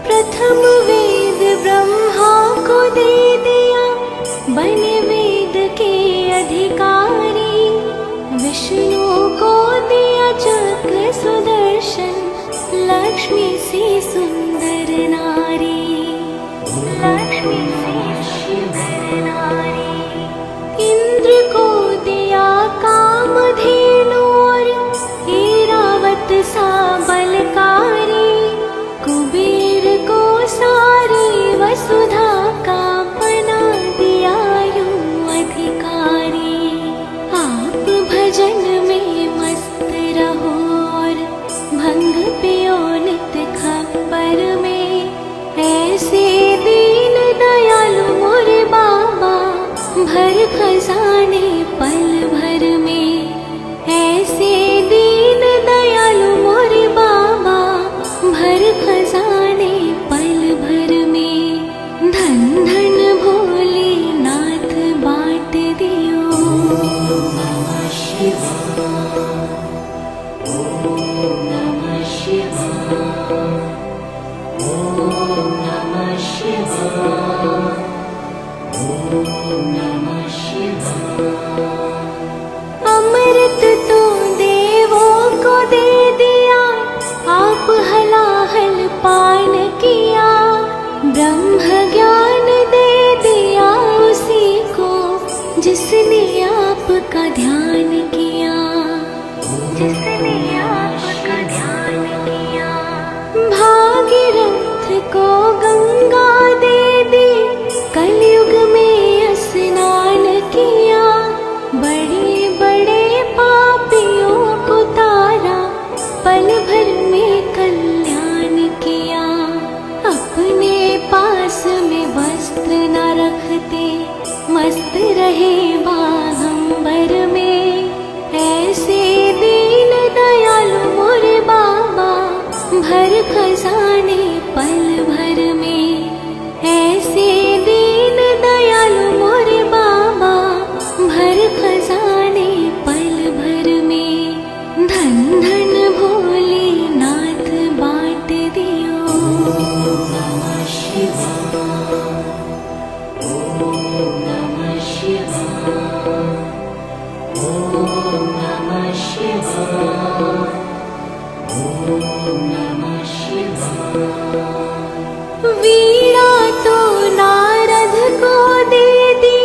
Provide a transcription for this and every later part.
प्रथम वेद ब्रह्मा को दे दिया, बने वेद के अधिकारी। विष्णु को दिया चक्र सुदर्शन, लक्ष्मी सी सुंदर नारी, लक्ष्मी सी सुंदर नारी। इंद्र को दिया कामधेनु और ऐरावत सा बलकारी। कुबेर को सारी वसुधा का बना दिया यूं अधिकारी। आप भजन में मस्त रहो और भंग पियो नित खप्पर में। ऐसे दीन दयालु मोरे बाबा, भर खजाने पल भर में। ऐसे दीन दयालु मोरे बाबा, भर खजाने पल भर में। धन धन भोलेनाथ बाँट दियो। नमः शिवाय, ओम नमः शिवाय, ओम नमः शिवाय, ओम नमः शिवाय। अमृत तो देवों को दे दिया, आप हलाहल पान किया। ब्रह्म ज्ञान दे दिया उसी को, जिसने आपका ध्यान किया, जिसने आपका ध्यान किया। भागीरथ को गंगा दे दी, कलयुग में स्नान किया। बड़े बड़े पापियों को तारा, पल भर में कल्याण किया। अपने पास में वस्त्र न रखते, मस्त रहे बागंबर में। ऐसे दीन दयालु मोरे बाबा, भर खजाने पल भर में। ऐसे दीन दयालु मोरे बाबा, भर खजाने पल भर में। धन धन भोलेनाथ बाँट दियो। नमः शिवाय, ओम नमः शिवाय, ओम नमः शिवाय, ओम नमः शिवाय। वीणा तो नारद को दे दी,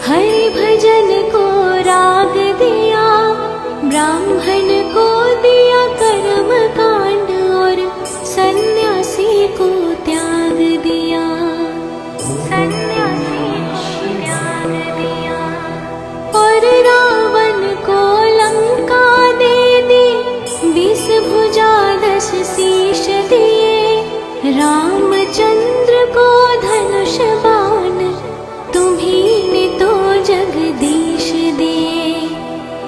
हरि भजन को राग दिया। ब्राह्मण को दिया कर्म कांड और सन्यासी को त्याग दिया, सन्यासी को त्याग दिया। और रावण को लंका दे दी, 20 भुजा 10 शीश दिए। रामचंद्र को धनुष बाण, तुम्हीं ने तो जगदीश दिए।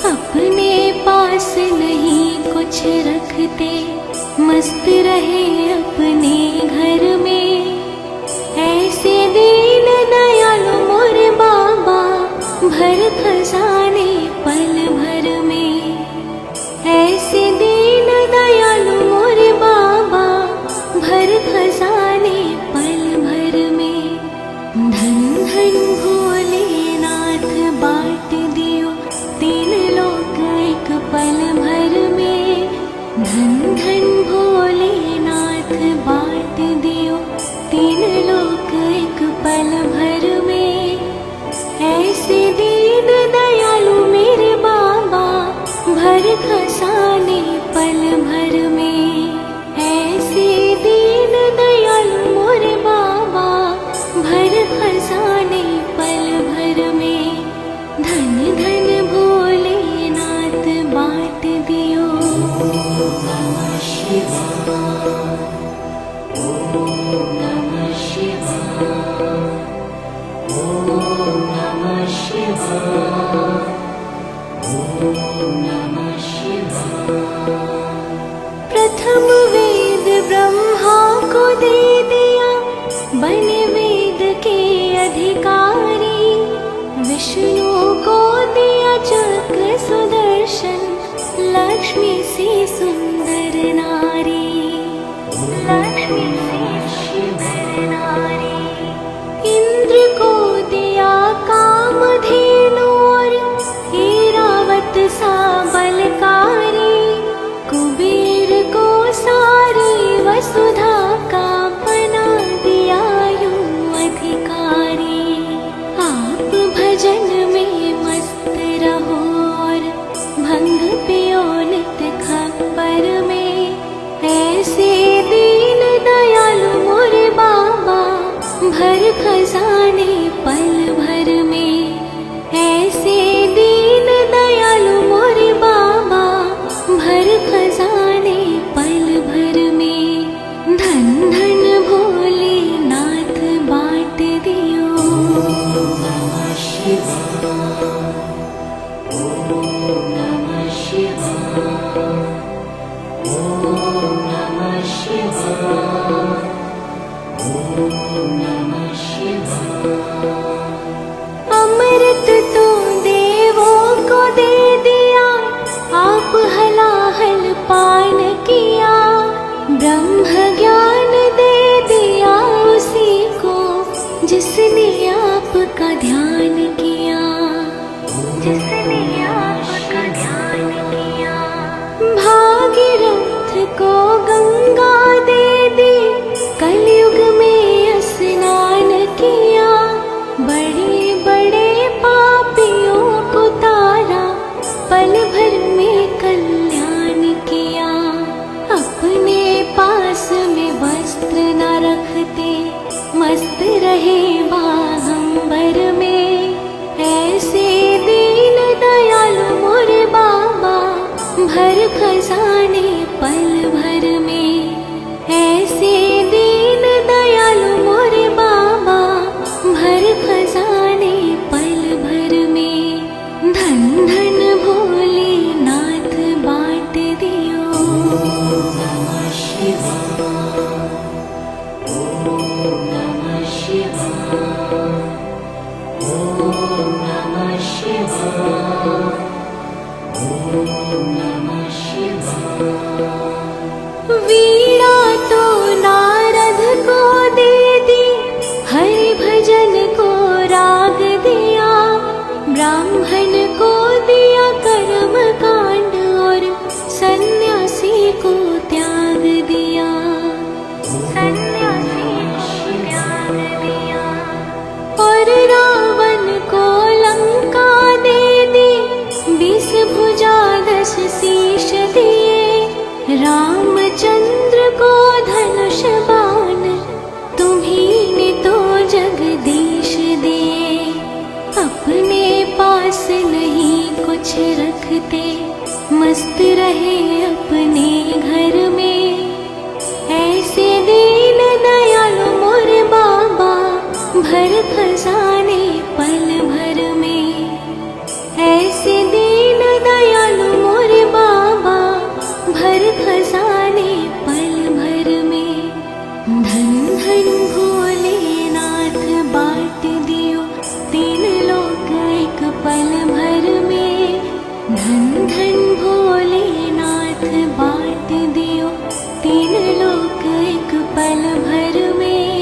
अपने पास नहीं कुछ रखते, मस्त रहे अपने घर में। ऐसे दीन दयालु मोरे बाबा, भर खजाने पल भर में। ऐसे दीन दयालु मोरे बाबा, भर खजाने पल भर में। धन धन भोले खसाने पल भर में। ऐसे दीन दयालु मोरे बाबा, भर खजाने पल भर में। धन धन भोलेनाथ बाँट दियो। ओम नमः शिवाय, ओम नमः शिवाय, ओम नमः शिवाय, ओम नमः शिवाय। प्रथम वेद ब्रह्मा को दे दिया, बने वेद के अधिकारी। विष्णु को दिया चक्र सुदर्शन, लक्ष्मी सी सुंदर नारी। लक्ष्मी सी सुंदर नारी। इंद्र को दिया कामधेनु और ऐरावत सा बलकारी। कुबेर को सारी वसुधा का बना दिया यूं अधिकारी। आप भजन में मस्त रहो और भंग पियो नित खप्पर में। ऐसे दीन दयालु मोरे बाबा, भर खजाने पल भर में। ऐसे दीन दयालु मोरे बाबा, भर खजाने पल भर में। धन धन भोलेनाथ बाँट दियो। ओम नमः शिवाय, ओम नमः शिवाय, ओम नमः शिवाय, ओम नमः शिवाय। अमृत तो देवों को दे दिया, आप हलाहल पान किया। ब्रह्म ज्ञान दे दिया उसी को, जिसने आपका ध्यान किया। जिसने आपका ध्यान किया। भागीरथ को गंगा दे दी, कलयुग में स्नान किया। बड़े बड़े पापियों को तारा, पल भर में कल्याण किया। अपने पास में वस्त्र न रखते, मस्त रहे बागंबर में। ऐसे दीन दयालु मोरे बाबा, भर खजाने पल भर में। ऐसे दीन दयालु मोरे बाबा, भर खजाने पल भर में। धन धन भोलेनाथ बाँट दियो। ओम नमः शिवाय, ओम नमः शिवाय, ओम नमः शिवाय, ओम नमः शिवाय। वीणा तो नारद को दे दी, हरि भजन को राग दिया। ब्राह्मण को दिया कर्म कांड और सन्यासी को त्याग दिया। सन्यासी को त्याग दिया। और रावण को लंका दे दी, 20 भुजा 10 शीश दिए। रामचंद्र को धनुष बाण, तुम्हीं ने तो जगदीश दिए। अपने पास नहीं कुछ रखते, मस्त रहे अपने घर में। ऐसे दीन दयालु मोरे बाबा, भर खजाने पल भर में। ऐसे दीन दयालु मोरे बाबा, भर खजाने पल भर में। धन धन भोलेनाथ बाँट दियो, 3 लोक एक पल भर में। धन धन भोलेनाथ बाँट दियो, 3 लोक एक पल भर में।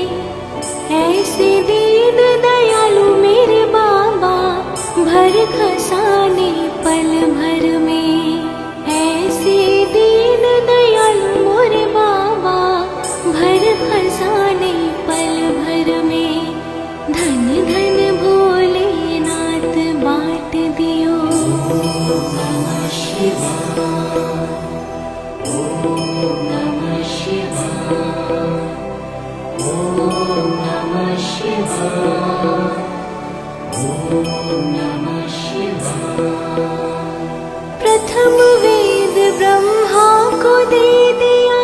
ऐसे दीन दयालु मेरे बाबा, भर खजाने पल भर में। ऐसे दीन दयालु मोरे बाबा, भर खजाने पल भर में। धन धन भोलेनाथ बाँट दियो। ओम नमः शिवाय, प्रथम वेद ब्रह्मा को दे दिया,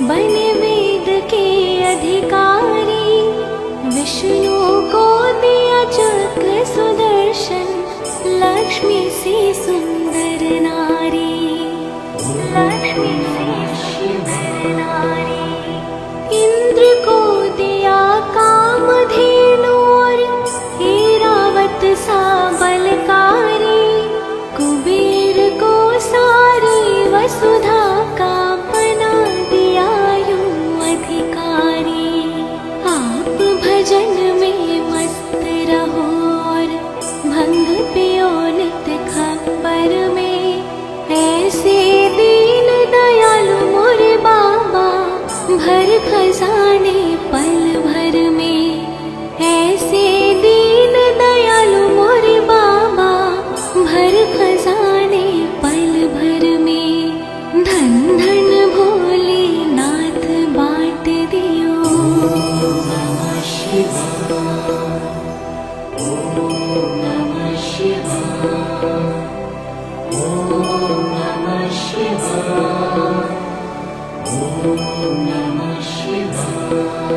बने वेद के अधिकारी। विष्णु को दिया चक्र सुदर्शन, लक्ष्मी से सुंदर नारी, लक्ष्मी से सुंदर नारी। इंद्र को दिया कामधेनु और ऐरावत सा बलकारी। कुबेर को सारी वसुधा का बना दिया यूं अधिकारी। आप भजन में मस्त रहो और भंग पियो नित खप्पर में। ऐसे दीन दयालु मोरे बाबा, भर खजाने पल भर में। ऐसे दीन दयालु मोरे बाबा, भर खजाने पल भर में। धन धन भोले नाथ बांट दियो। नमः शिवाय, ओम नमः शिवाय, ओम नमः शिवाय, ओम नमः शिवाय।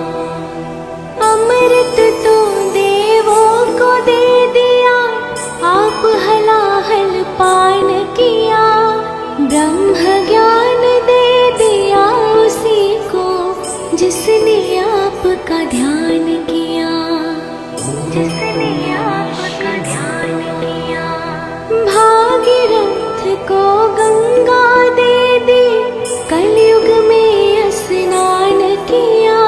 अमृत तो देवों को दे दिया, आप हलाहल पान किया। ब्रह्म ज्ञान दे दिया उसी को, जिसने आपका ध्यान किया, जिसने आपका ध्यान किया। भागीरथ को गंगा दे दी, कलयुग में स्नान किया।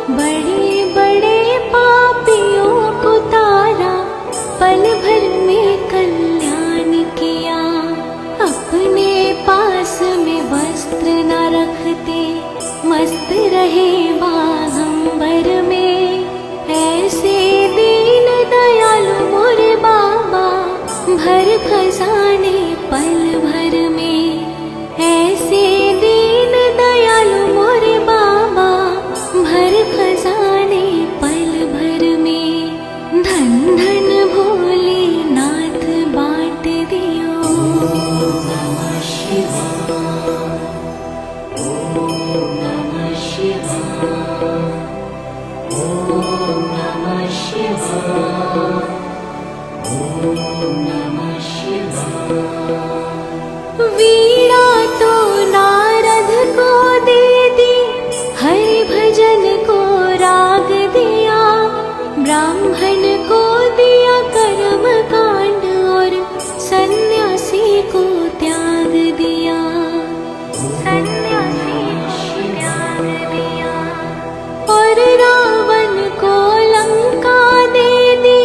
बड़े बड़े पापियों को तारा, पल भर में कल्याण किया। अपने पास में वस्त्र न रखते, मस्त रहे बागंबर में। ऐसे दीन दयालु मोरे बाबा, भर खजाने पल भर में। ऐसे दीन दयालु मोरे बाबा, भर खजाने पल भर में। धन धन भोले नाथ बांट दियो। नमः शिवाय, ओम नमः शिवाय, ओम नमः शिवाय, ओम नमः शिवाय। वीणा तो नारद को दे दी, हरि भजन को राग दिया। ब्राह्मण को दिया कर्म कांड और सन्यासी को त्याग दिया, सन्यासी को त्याग दिया। और रावण को लंका दे दी,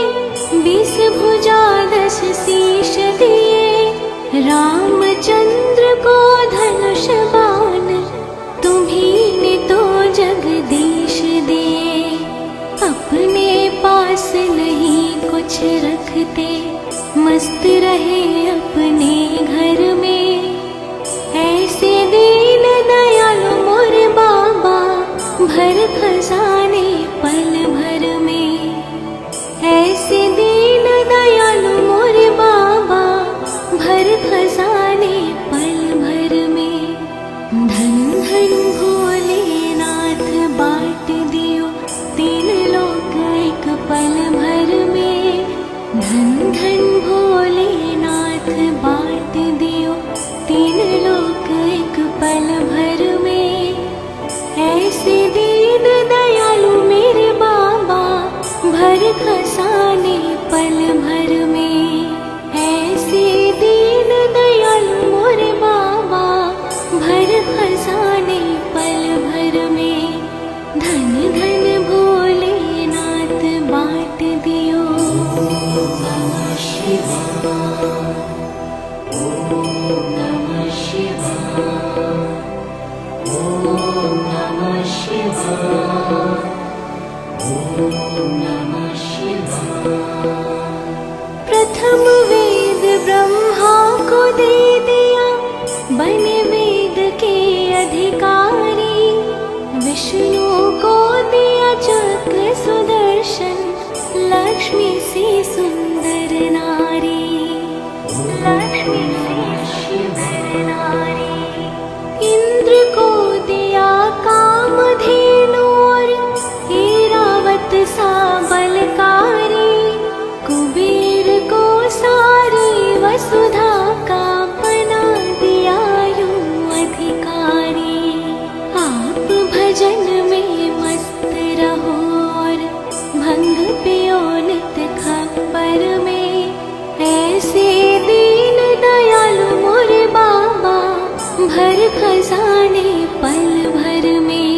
20 भुजा 10 शीश दिए। रामचंद्र को धनुष बाण, तुम्हीं ने तो जगदीश दिए। अपने पास नहीं कुछ रखते, मस्त रहे अपने घर में। ऐसे दीन दयालु मोरे बाबा, भर खजाने पल भर में। ऐसे दीन दयालु मोरे बाबा, भर खजाने पल भर में। धन धन भोलेनाथ बांट दियो, 3 लोक एक पल भर में। धन धन भोलेनाथ बांट दियो, 3 लोक एक पल भर में। ऐसे दीन दयालु मेरे बाबा, भर खजाने पल भर में। ऐसे दीन दयालु मोरे बाबा, भर खजाने पल भर में। धन धन भोलेनाथ बांट दियो। नमः शिवाय, ओम नमः शिवाय, ओम नमः शिवाय, ओम नमः शिवाय। प्रथम वेद ब्रह्मा को दे दिया, बने वेद के अधिकारी। विष्णु को दिया चक्र सुदर्शन, लक्ष्मी से सुंदर शरीर को सारी वसुधा का बना दिया यूं अधिकारी। आप भजन में मस्त रहो और भंग पियो नित खप्पर में। ऐसे दीन दयालु मोरे बाबा भर खजाने पल भर में।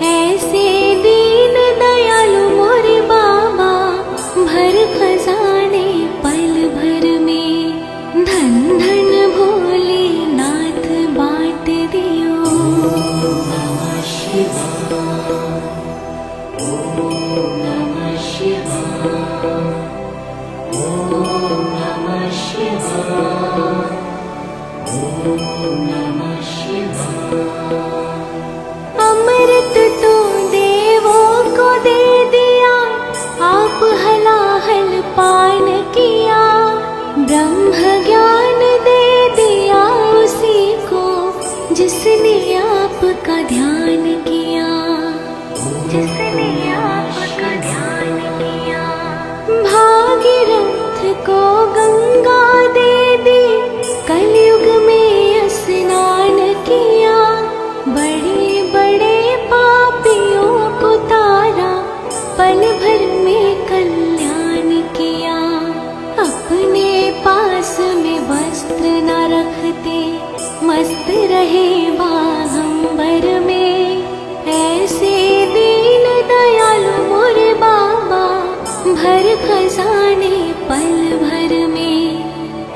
ऐसे दीन दयालु मोरे बाबा भर खजाने पल भर में। धन धन भोले नाथ बांट दियो। नमः शिवाय, ओम नमः शिवाय, ओम नमः शिवाय, ओम नमः शिवाय। अमृत तो देवों को दे दिया, आप हलाहल पान किया। ब्रह्म ज्ञान दे दिया उसी को जिसने आपका ध्यान किया, जिसने आपका ध्यान किया। भागीरथ को गंगा दे दी, कलयुग में स्नान किया। बड़े बड़े पापियों को तारा, पल भर में कल्याण किया। अपने पास में वस्त्र न रखते, मस्त रहे बागंबर में। ऐसे दीन दयालु मोरे बाबा भर खजाने पल भर में।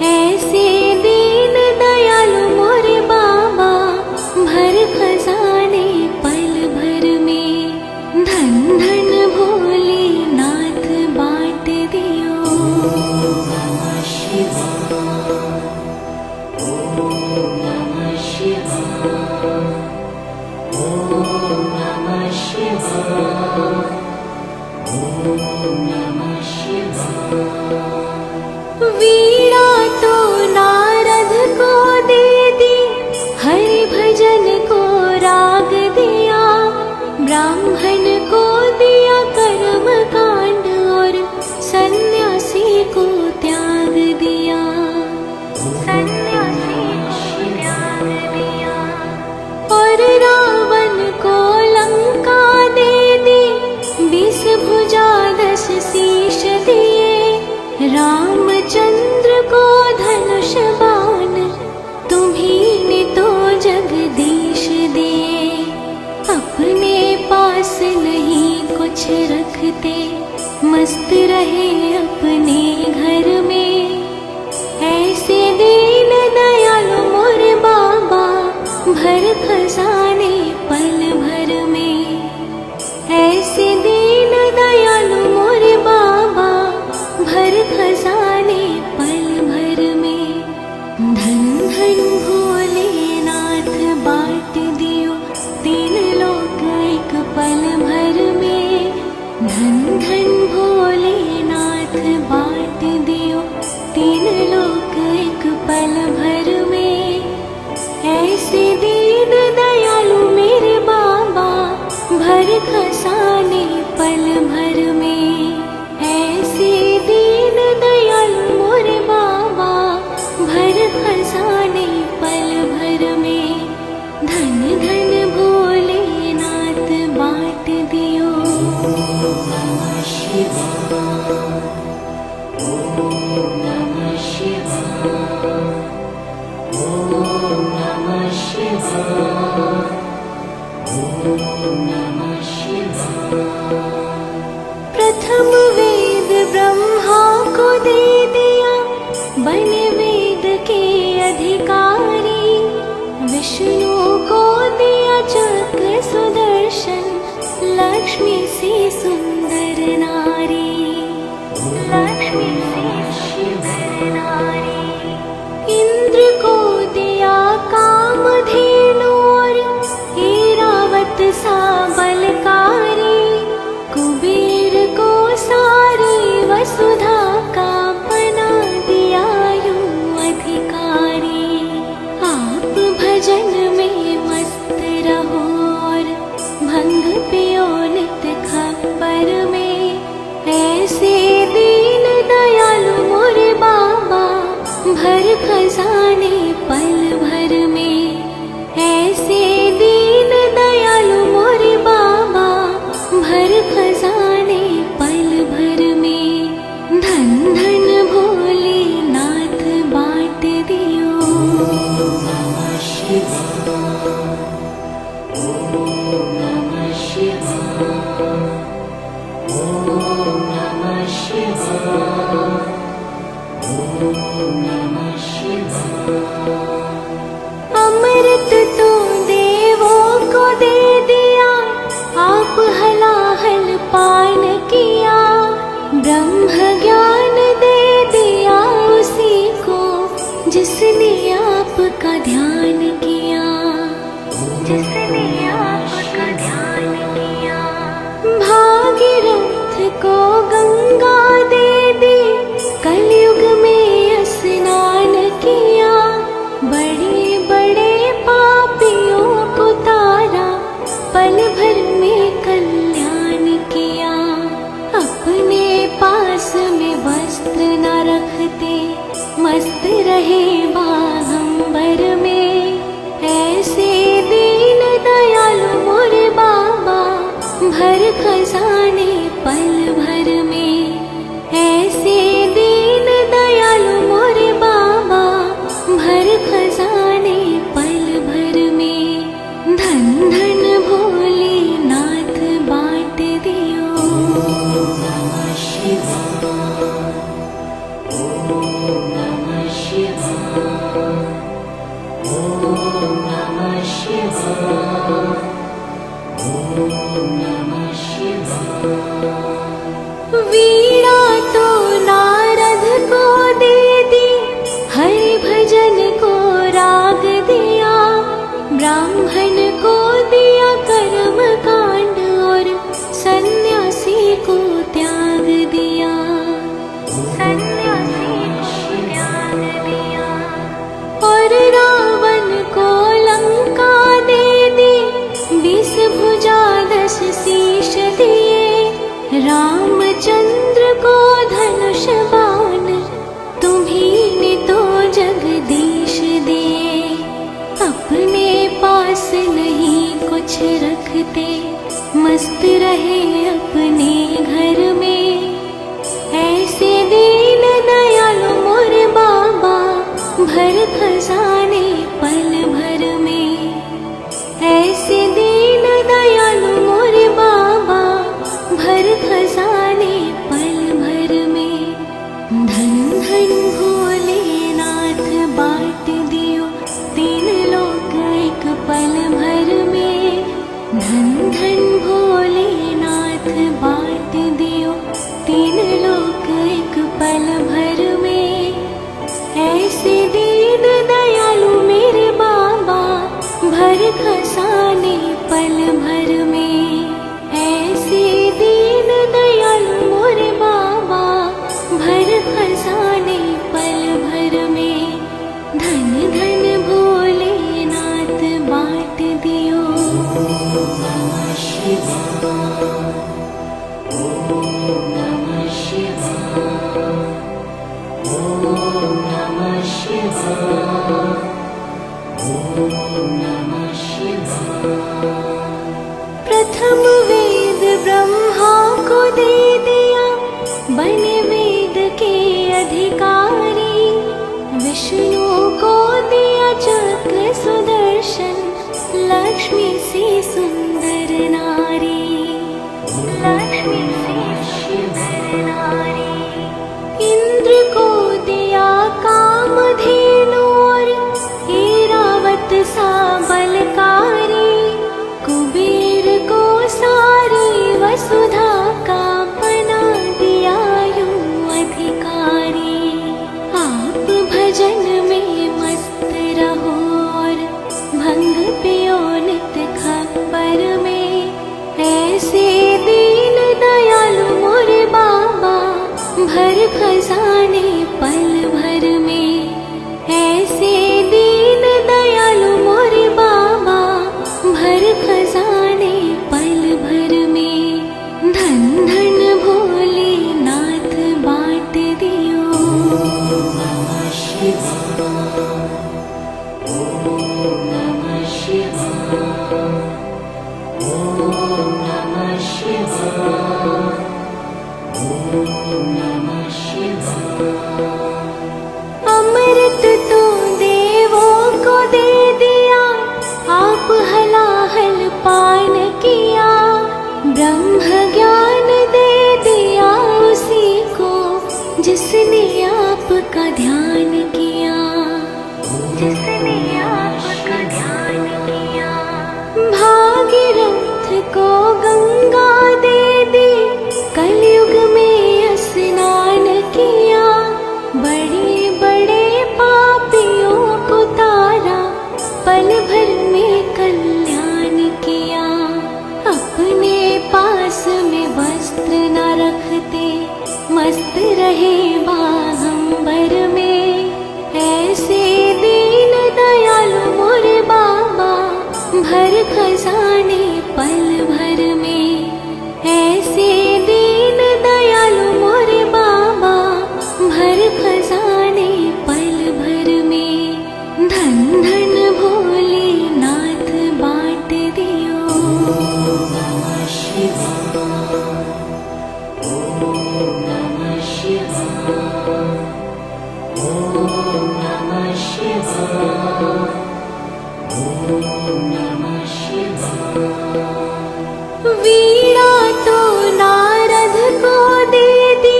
ऐसे दीन दयालु मोरे बाबा भर खजाने पल भर में। धन धन भोले नाथ बांट दियो। नमः शिवाय, ओम नमः शिवाय, ओम नमः शिवाय, ओम नमः शिवाय। वीणा तो नारद को दे दी, हरि भजन को राग दिया। ब्राह्मण को दिया कर्म कांड और सन्यासी को त्याग दिया, सन्यासी को त्याग दिया। और रावण को लंका दे दी, 20 भुजा 10 शीश दिए। रामचंद्र को धनुष बाण तुम्हीं ने तो जगदीश दिए। अपने पास नहीं कुछ रखते, मस्त रहे अपने घर में। ऐसे दीन दयालु मोरे बाबा भर खजाने पल भर में। ऐसे दीन दयालु मोरे बाबा भर खजाने पल भर में। धन धन भोले नाथ बांट दियो, 3 लोक एक पल भर में। धन धन भोले नाथ अमृत तो देवों को दे दिया, आप हलाहल पान किया। ब्रह्म ज्ञान दे दिया उसी को, जिसने आपका ध्यान किया, जिसने आपका ध्यान किया। भागीरथ को गंगा दे दी, कलयुग में स्नान किया। बड़े बड़े पापियों को तारा, पल भर में कल्याण किया। अपने पास में वस्त्र न रखते, मस्त रहे बागंबर में। ऐसे दीन दयालु मोरे बाबा, भर खजाने पल भर में। ऐसे दीन दयालु मोरे बाबा, भर खजाने पल भर में। धन धन भोलेनाथ बांट दियो। वीणा तो नारद को दे दी, हरि भजन को राग दिया। ब्राह्मण को दिया कर्म कांड, और सन्यासी को त्याग दिया, सन्यासी को त्याग दिया। और रावण को लंका दे दी, 20 भुजा 10 शीश दिए। रामचंद्र को धनुष बाण, तुम्हीं ने तो जगदीश दिए। अपने पास नहीं कुछ रखते, मस्त रहे अपने घर में। ऐसे दीन दयालु मोरे बाबा, भर खजाने पल भर में। ऐसे दीन दयालु मोरे बाबा, भर खजाने पल भर में। धन धन भोलेनाथ बांट दियो, 3 लोक एक पल भर में। धन धन भोलेनाथ बांट दियो, 3 लोक एक पल भर में। ऐसे दीन दयालु मेरे बाबा, भर खजाने पल भर में। ऐसे दीन दयालु मोरे बाबा, भर खजाने पल भर में। धन धन भोलेनाथ बांट दियो। प्रथम वेद ब्रह्मा को दे दिया, बने वेद के अधिकारी। विष्णु को दिया चक्र सुदर्शन, लक्ष्मी से सुंदर नारी, लक्ष्मी से सुंदर नारी। इंद्र को दिया कामधेनु, और ऐरावत सा बलकारी। कुबेर को सारी वसुधा का बना दिया यूं अधिकारी। आप भजन में मस्त रहो, और भंग पियो नित खबर जिसने आपका ध्यान किया, जिसने आपका ध्यान किया। भागीरथ को गंगा दे दी, कलयुग में स्नान किया। बड़े बड़े पापियों को तारा, पल भर में कल्याण किया। अपने पास में वस्त्र न रखते, मस्त रहे बागंबर में। ऐसे दीन दयालु मोरे बाबा, भर खजाने पल भर में। ऐसे दीन दयालु मोरे बाबा, भर खजाने पल भर में। धन धन भोलेनाथ बांट दियो। ओम नमः शिवाय, ओम नमः शिवाय, ओम नमः शिवाय, ओम नमः शिवाय। वीणा तो नारद को दे दी,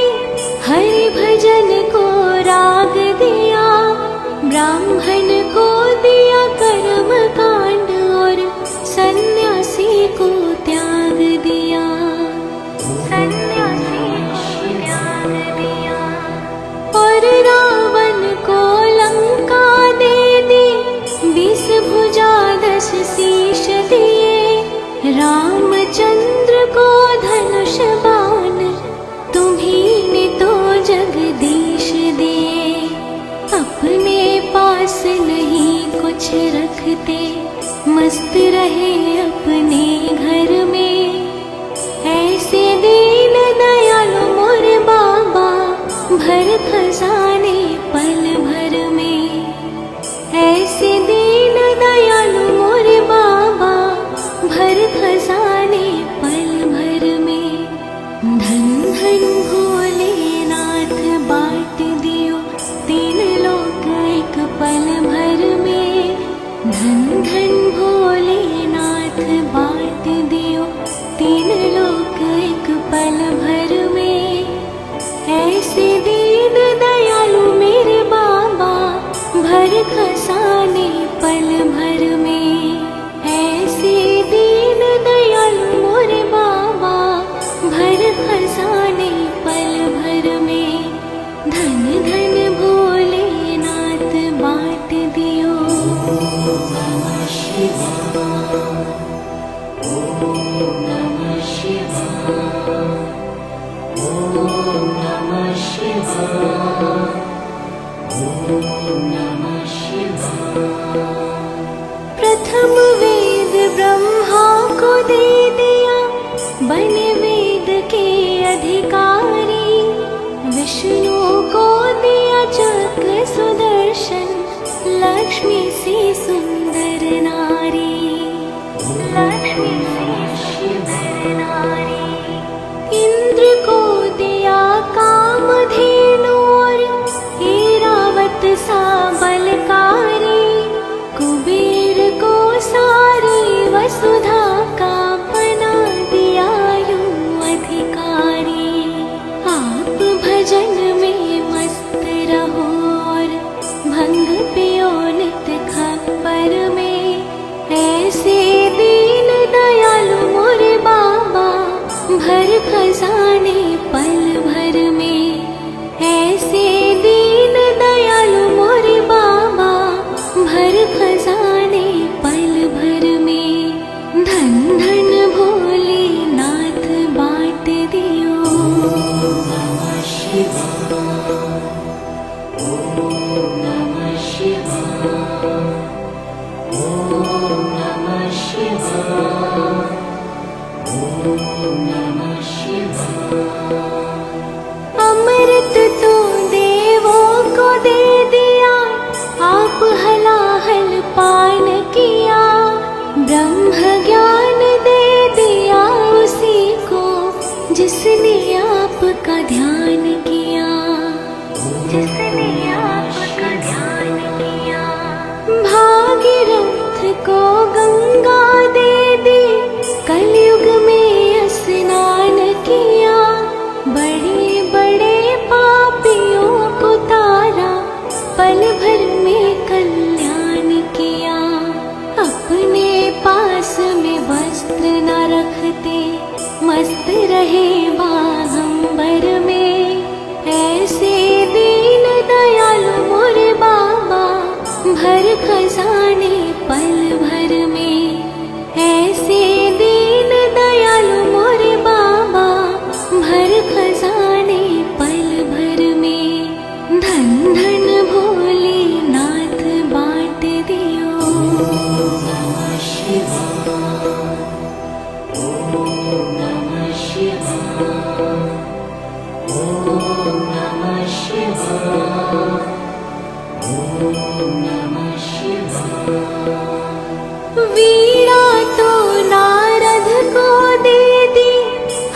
हरि भजन को राग दिया। ब्राह्मण को दिया कर्म कांड, और सन्यासी को त्याग दिया। सन्यासी को त्याग दिया। और रावण को लंका दे दी, 20 भुजा 10 शीश दिए। रामचंद्र को धनुष बाण, तुम्हीं ने तो जगदीश दिए। अपने पास नहीं कुछ रखते, मस्त रहे अपने घर में। ऐसे दीन दयालु मोरे बाबा, भर खजाने पल भर में। ऐसे दीन दयालु मोरे बाबा, भर खजाने पल भर में। धन धन भोलेनाथ बांट दियो, 3 लोक एक पल भर में। धन धन भोलेनाथ बांट दियो, 3 लोक एक पल भर में। ऐसे दीन दयालु मेरे बाबा, भर खजाने पल भर में। ऐसे दीन दयालु मोरे बाबा, भर खजाने पल भर में। धन धन भोलेनाथ बाँट दियो। ओम नमः शिवाय, ओम नमः शिवाय, ओम नमः शिवाय, ओम नमः शिवाय। वीणा तो नारद को दे दी,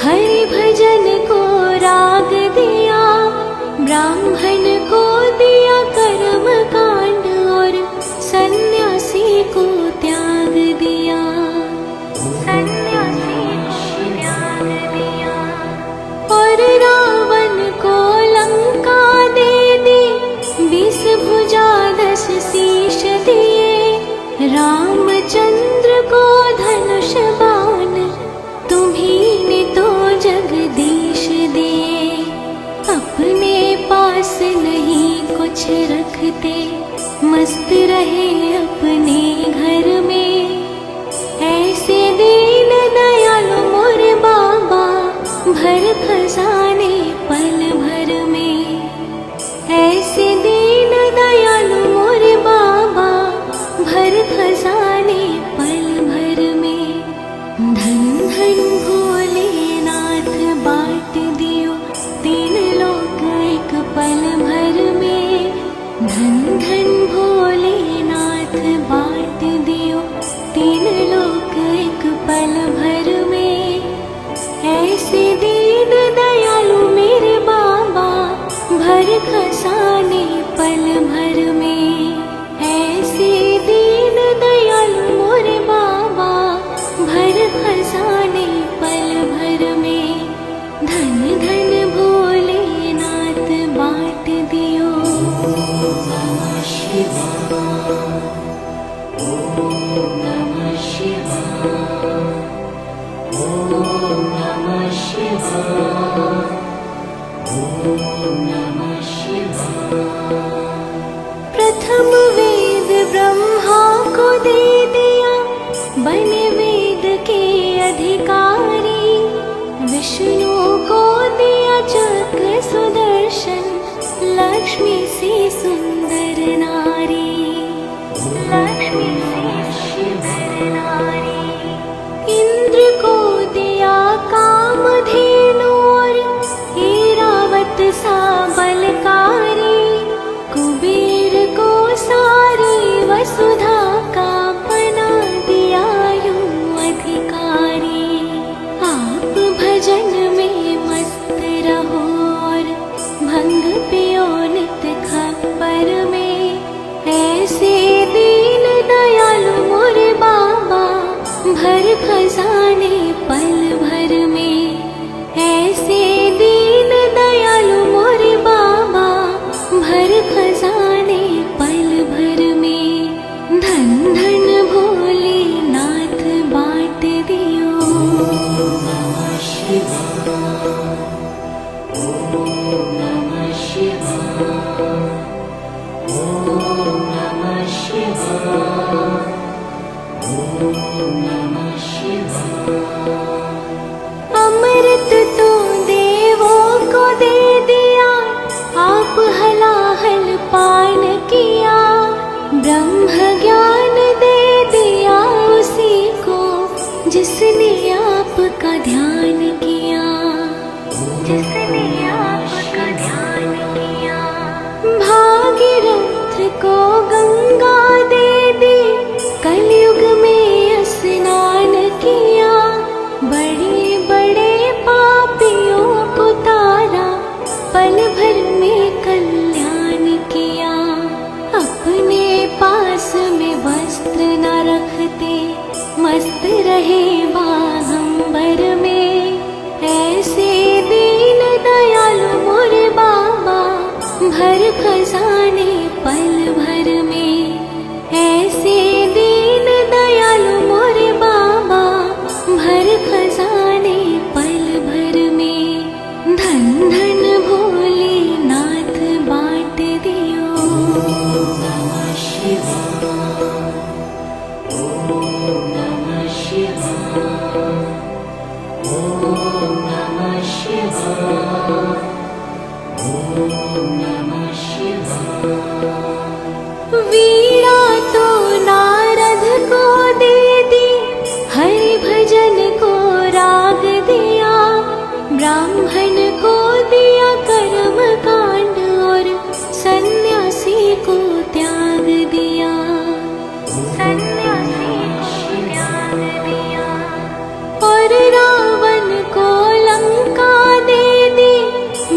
हरि भजन को राग दिया। ब्राह्मण को दिया कर्म कांड और सन्यासी को त्याग दिया। सन्यासी को त्याग दिया। और रावण को लंका दे दी, 20 भुजा 10 शीश दिए। रामचंद्र को धनुष बाण, तुम्हीं ने तो जगदीश दिए। अपने पास नहीं कुछ रखते, मस्त रहे अपने घर में। ऐसे दीन दयालु मोरे बाबा, भर खजाने पल भर में। ऐसे दीन दयालु मोरे बाबा, भर खजाने पल भर में। धन धन भोलेनाथ बाँट दियो, 3 लोक एक पल भर में। धन धन भोलेनाथ बाँट दियो, 3 लोक एक पल भर में। ऐसे दीन दयालु मेरे बाबा, भर खजाने पल भर में। ऐसे दीन दयालु मोरे बाबा, भर खजाने पल भर में। धन धन भोलेनाथ बाँट दियो। ओम नमः शिवाय, ओम नमः शिवाय, ओम नमः शिवाय, ओम नमः शिवाय। प्रथम वेद ब्रह्मा को दे दिया, बने वेद के अधिकारी। विष्णु को दिया चक्र सुदर्शन, लक्ष्मी से सुंदर नारी। लक्ष्मी से सुंदर नारी। इंद्र को दिया कामधेनु और ऐरावत सा बलकारी। कुबेर को सारी वसुधा का बना दिया यूं अधिकारी। आप भजन में मस्त रहो और भंग पियो नित खप्पर में। ऐसे दीन दयालु मोरे बाबा, भर खजाने पल भर में। ऐसे दीन दयालु मोरे बाबा, भर खजाने पल भर में। धन धन भोलेनाथ बाँट दियो। ओम नमः शिवाय, ओम नमः शिवाय, ओम नमः शिवाय, ओम नमः शिवाय। अमृत तो देवों को दे दिया, आप हलाहल पान किया। ब्रह्म ज्ञान दे दिया उसी को, जिसने आपका ध्यान किया। जिसने आपका ध्यान किया। भागीरथ को गंगा दे दी, कलयुग में स्नान किया। बड़े बड़े पापियों को तारा, पल भर में कल्याण किया। अपने पास में वस्त्र न रखते, मस्त रहे बागंबर में। ऐसे दीन दयालु मोरे बाबा, भर खजाने पल भर में। ऐसे दीन दयालु मोरे बाबा, भर खजाने पल भर में। धन धन भोलेनाथ बाँट दियो। ओम नमः शिवाय। वीणा तो नारद को दे दी, हरि भजन को राग दिया, ब्राह्मण को दिया कर्म कांड और सन्यासी को त्याग दिया, सन्यासी को त्याग दिया। और रावण को लंका दे दी,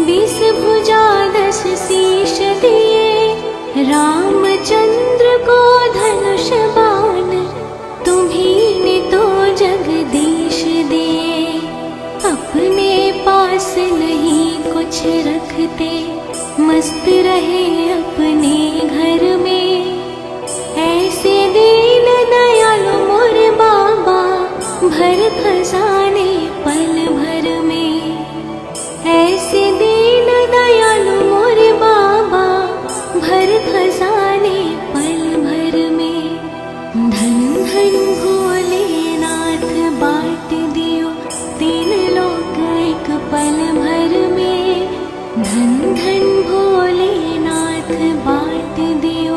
20 भुजा 10 शीश दिए, रामचंद्र को धनुष बाण तुम्हीं ने तो जगदीश दिए। अपने पास नहीं कुछ रखते, मस्त रहे अपने घर में, ऐसे दीन दयालु मोर बाबा, भर खजाने पल भर में, ऐसे दीन दयालु मोर बाबा, भर खजाने पल भर में। धन धन भोलेनाथ बांट दियो, 3 लोक एक पल भर में, धन धन भोलेनाथ बांट दियो,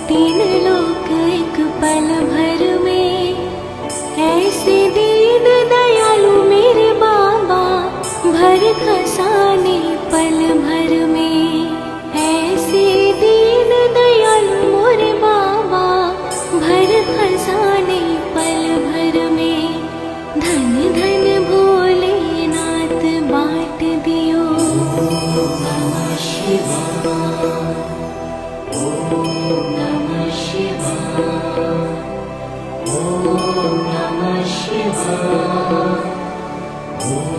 3 लोक एक पल भर में, ऐसे दीन दयालु मेरे बाबा, भर खजाने पल भर में, ऐसे दीन दयालु मोरे बाबा, भर खजाने पल भर में। धन धन भोलेनाथ बांट दियो। नमः शिवाय, ओम नमः शिवाय, ओम नमः शिवाय, ओम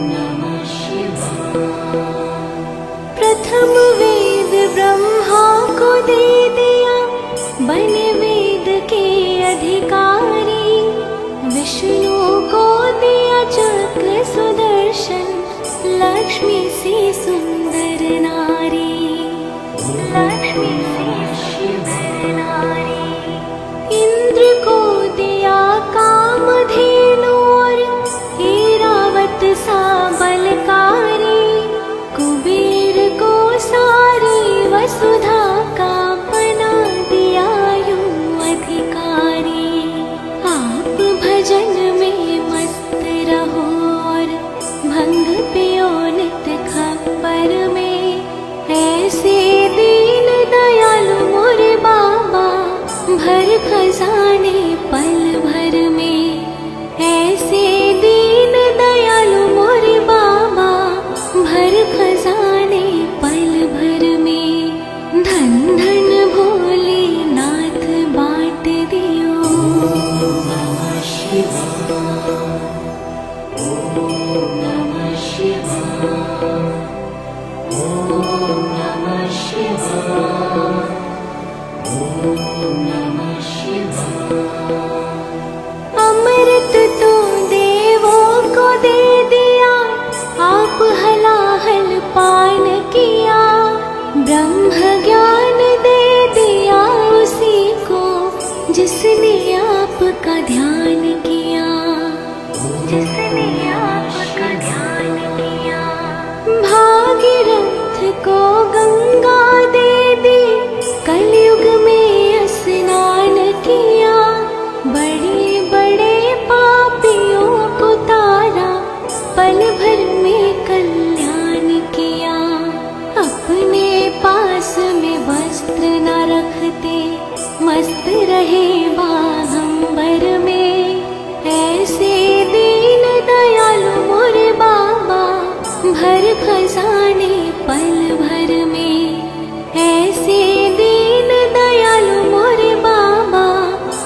नमः शिवाय। प्रथम वेद ब्रह्मा को दे दिया, बने वेद के अधिकारी, विष्णु को दिया चक्र सुदर्शन, लक्ष्मी सी सुंदर नारी, लक्ष्मी सी सुंदर नारी। इंद्र को दिया कामधेनु और ऐरावत सा बलकारी, कुबेर को सारी वसुधा का बना दिया यूं अधिकारी। आप भजन में मस्त रहो और भंग पियो नित खप्पर में, ऐसे दीन दयालु मोरे बाबा, भर खजाने पल भर में, ऐसे दीन दयालु मोरे बाबा, भर खजाने पल भर में। धन धन भोलेनाथ बांट दियो। नमः शिवाय, ओम नमः शिवाय, ओम नमः शिवाय, ओम नमः शिवाय। अमृत तो देवों को दे दिया, आप हलाहल पान किया, ब्रह्म ज्ञान दे दिया उसी को, जिसने आपका ध्यान किया, जिसने आपका ध्यान किया। भागीरथ को गंगा दे दी, कलयुग में स्नान किया, बड़े बड़े पापियों को तारा, पल भर में कल्याण किया। अपने पास में वस्त्र न रखते, मस्त रहे बागंबर में, ऐसे दीन दयालु मोरे बाबा, भर खजाने पल भर में, ऐसे दीन दयालु मोरे बाबा,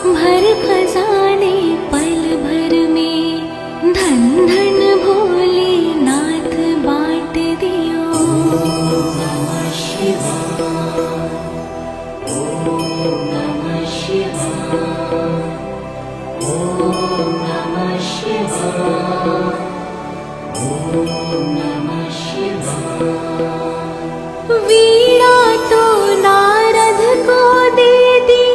भर खजाने पल भर में। धन धन भोलेनाथ बांट दियो। नमः शिवाय, ओम नमः शिवाय, ओम नमः शिवाय, ओम नमः शिवाय। वीणा तो नारद को दे दी,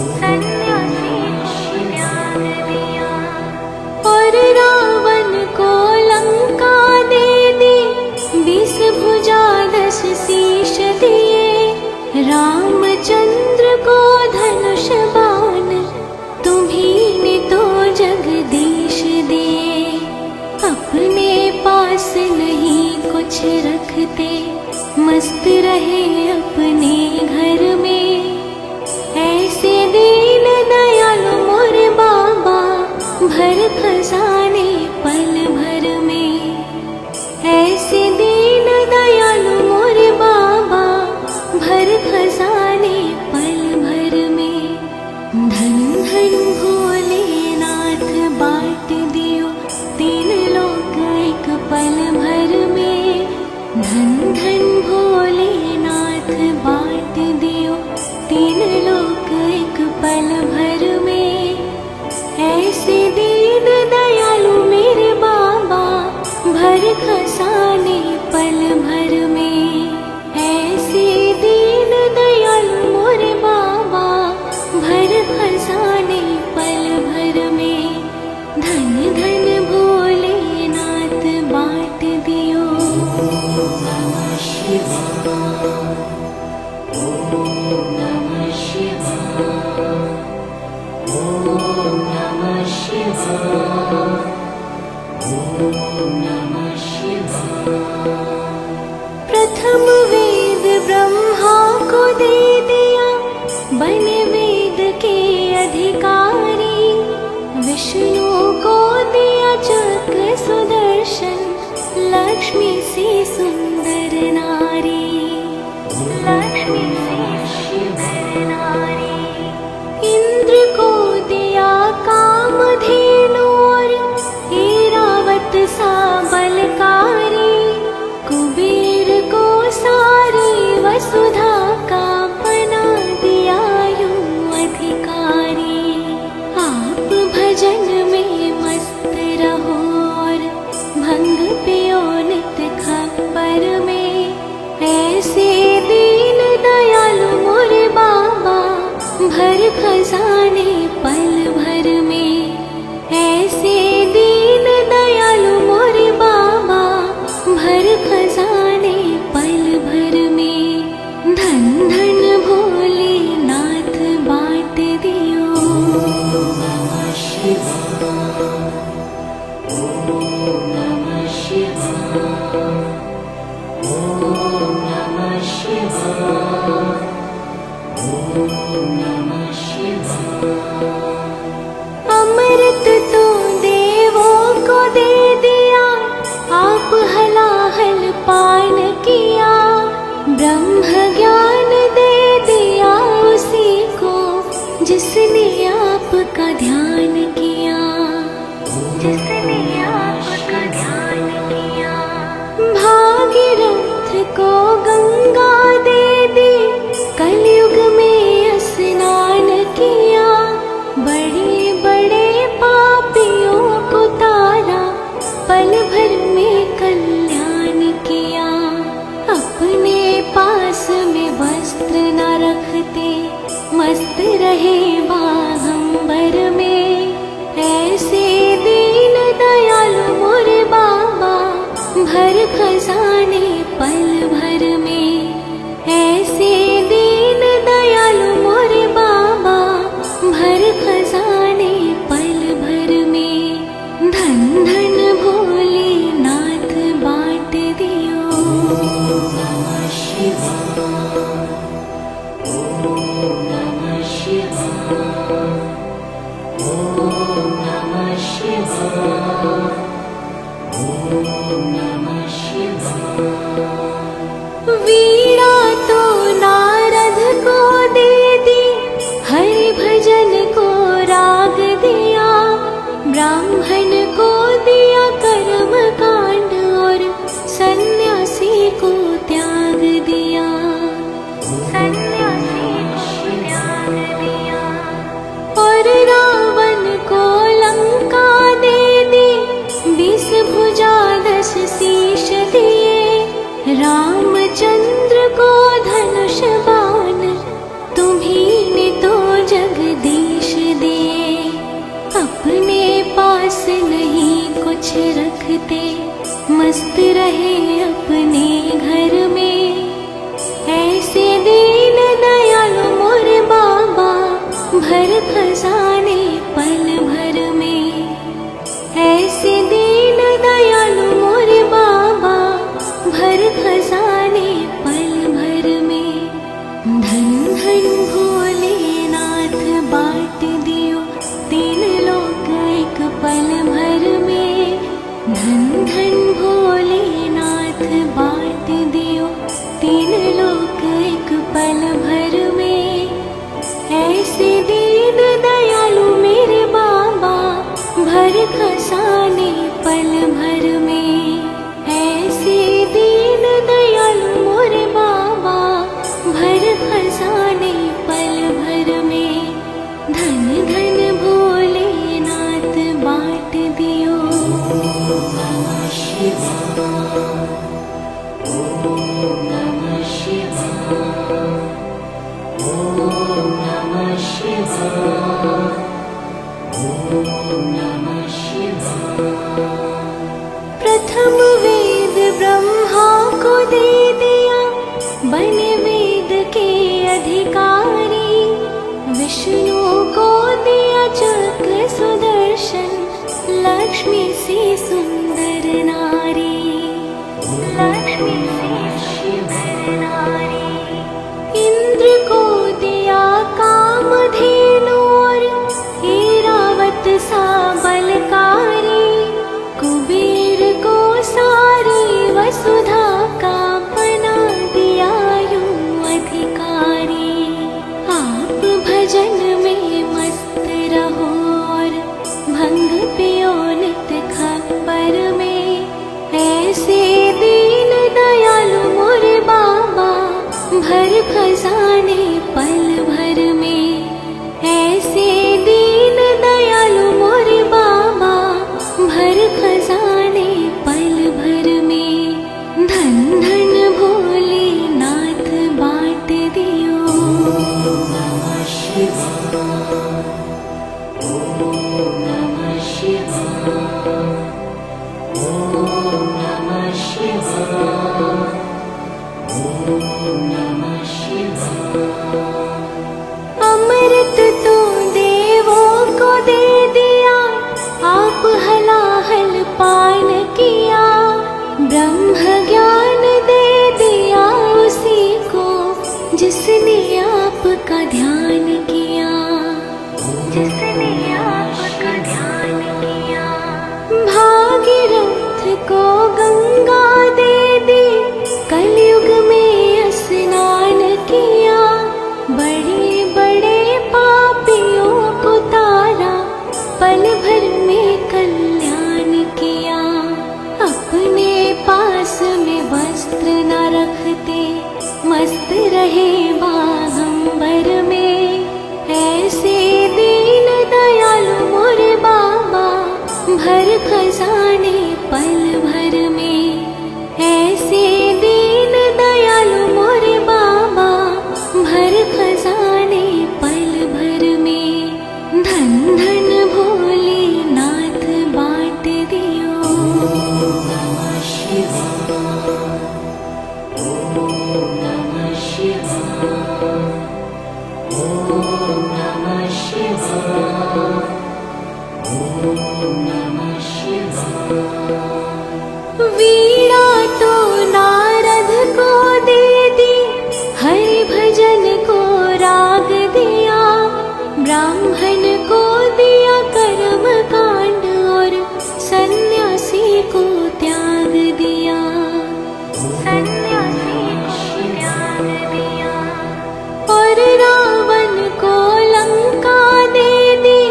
सन्यासी को त्याग दिया। और रावण को लंका दे दी, 20 भुजा 10 शीश दिए। रामचंद्र को धनुष बाण, तुम्हीं ने तो जगदीश दिए। अपने पास नहीं कुछ रखते, मस्त रहे अपने घर में। ऐसे दीन दयालु मोर बाबा, भर खजाने पल भर में। ऐसे दीन दयालु मोर बाबा, भर खजाने पल भर में। धन धन भोलेनाथ बांट दियो, 3 लोक एक पल भर में। धन धन भोलेनाथ बांट दियो, 3 लोक एक पल भर में। ऐसे दीन दयालु मेरे बाबा, भर खजाने पल भर में। ऐसे दीन दयालु मोरे बाबा, भर खजाने पल भर में। धन धन भोलेनाथ बांट दियो। नमः शिवाय, ओम नमः शिवाय, ओम नमः शिवाय, ओम नमः शिवाय। प्रथम वेद ब्रह्मा को दे दिया, बने वेद के अधिकारी। विष्णु को दिया चक्र सुदर्शन, लक्ष्मी से सुंदर नारी। लक्ष्मी से सुंदर नारी। इंद्र को दिया कामधेनु, और ऐरावत सा बलकारी। कुबेर को सारी वसुधा का बना दिया यूं अधिकारी। आप भजन में मस्त रहो, और भंग पियो नित खप्पर में। ऐसे दीन दयालु मोरे बाबा, भर खजाने पल भर में। ऐसे दीन दयालु मोरे बाबा, भर खजाने पल भर में। धन धन भोलेनाथ बांट दियो। नमः शिवाय, ओम नमः शिवाय, ओम नमः शिवाय, ओम नमः शिवाय। अमृत तो देवों को दे दिया, आप हलाहल पान किया। ब्रह्म ज्ञान दे दिया उसी को, जिसने आपका ध्यान किया। जिसने आपका ध्यान किया। भागीरथ को गंगा दे दी, कलयुग में स्नान किया। बड़े बड़े पापियों को तारा, पल भर में कल्याण किया। अपने पास में वस्त्र न रखते, मस्त रहे बागंबर में। ऐसे दीन दयालु मोरे बाबा, भर खजाने पल भर में। ऐसे दीन दयालु मोरे बाबा, भर खजाने पल भर में। धन धन भोलेनाथ बांट दियो। नमः शिवाय, ओम नमः शिवाय, ओम नमः शिवाय, ओम नमः शिवाय। वीणा तो नारद को दे दी, हरि भजन को राग दिया। ब्राह्मण को दिया कर्म कांड, और सन्यासी को त्याग दिया। सन्यासी को त्याग दिया। और रावण को लंका दे दी, 20 भुजा 10 शीश दिए। रामचंद्र को धनुष बाण, तुम्हीं ने तो जगदीश मस्त रहे अपने घर में। ऐसे दीन दयालु मोरे बाबा, भर खजाने पल भर में। ऐसे दीन दयालु मोरे बाबा, भर खजाने पल भर में। धन धन भोलेनाथ, बांट दियो तीन लोक एक पल भर में। धन धन भोलेनाथ, बांट दियो तीन लोक एक पल भर में। ऐसे दीन दयालु मेरे बाबा, भर खजाने पल भर में। ऐसे दीन दयालु मोरे बाबा, भर खजाने पल भर में। धन धन भोलेनाथ, बांट दियो। नमः शिवाय, ओम नमः शिवाय, ओम नमः शिवाय, ओम नमः शिवाय। प्रथम वेद ब्रह्मा को दे दिया, बने वेद के अधिकारी। विष्णु को दिया चक्र सुदर्शन, लक्ष्मी से सुंदर नारी। लक्ष्मी से सुंदर नारी। इंद्र को दिया कामधेनु और ऐरावत सा बलकारी। कुबेर को सारी वसुधा का बना दिया यूं अधिकारी। आप भजन में मस्त रहो और भंग पियो नित खप्पर में। ऐसे दीन दयालु मोरे बाबा, भर खजाने पल भर में। ऐसे दीन दयालु मोरे बाबा, भर खजाने पल भर में। धन धन भोलेनाथ, बांट दियो। नमः शिवाय, ओम नमः शिवाय, ओम नमः शिवाय, ओम नमः शिवाय। अमृत तो देवों को दे दिया, आप हलाहल पान किया। ब्रह्म ज्ञान दे दिया उसी को, जिसने आपका ध्यान किया। जिसने आपका ध्यान किया। भागीरथ को गंगा दे दी, कलयुग में स्नान किया। बड़े बड़े पापियों को तारा, पल भर में कल्याण किया। अपने पास में वस्त्र न रखते, मस्त रहे बागंबर में। ऐसे दीन दयालु मोरे बाबा, भर खजाने पल भर में। ऐसे दीन दयालु मोरे बाबा, भर खजाने पल भर में। धन धन भोलेनाथ, बांट दियो। नमः शिवाय, ओम नमः शिवाय, ओम नमः शिवाय, ओम नमः शिवाय। वीणा तो नारद को दे दी, हरि भजन को राग दिया। ब्राह्मण को दिया कर्म कांड और सन्यासी को त्याग दिया। सन्यासी को त्याग दिया। और रावण को लंका दे दी,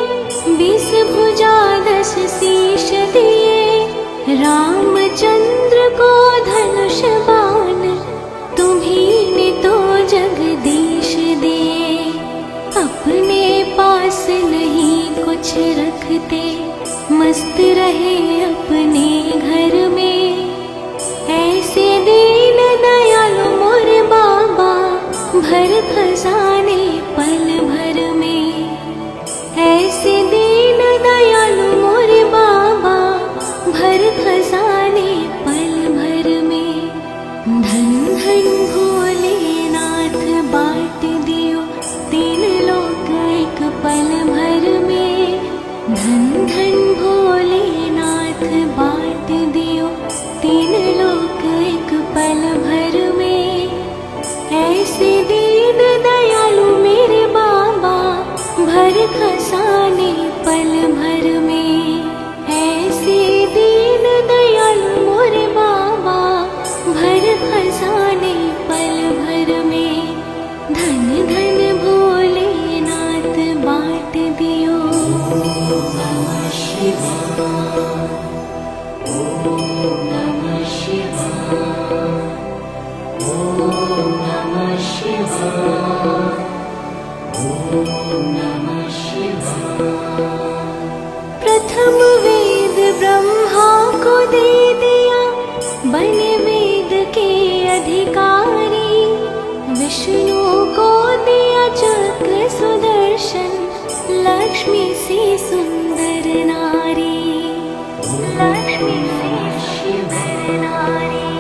20 भुजा 10 शीश दिए। रामचंद्र को धनुष बाण, तुम्हीं ने तो जगदीश दिए। अपने पास नहीं भर खजाने पल भर में। ऐसे दीन दयालु मोरे बाबा, भर खजाने पल भर में। धन धन भोलेनाथ बाँट दियो। नमः शिवाय, ओम नमः शिवाय, ओम नमः शिवाय, ओम नमः शिवाय। प्रथम वेद ब्रह्मा को दे दिया, बने वेद के अधिकारी। विष्णु को दिया चक्र सुदर्शन, लक्ष्मी सी सुंदर नारी। लक्ष्मी सी सुंदर नारी।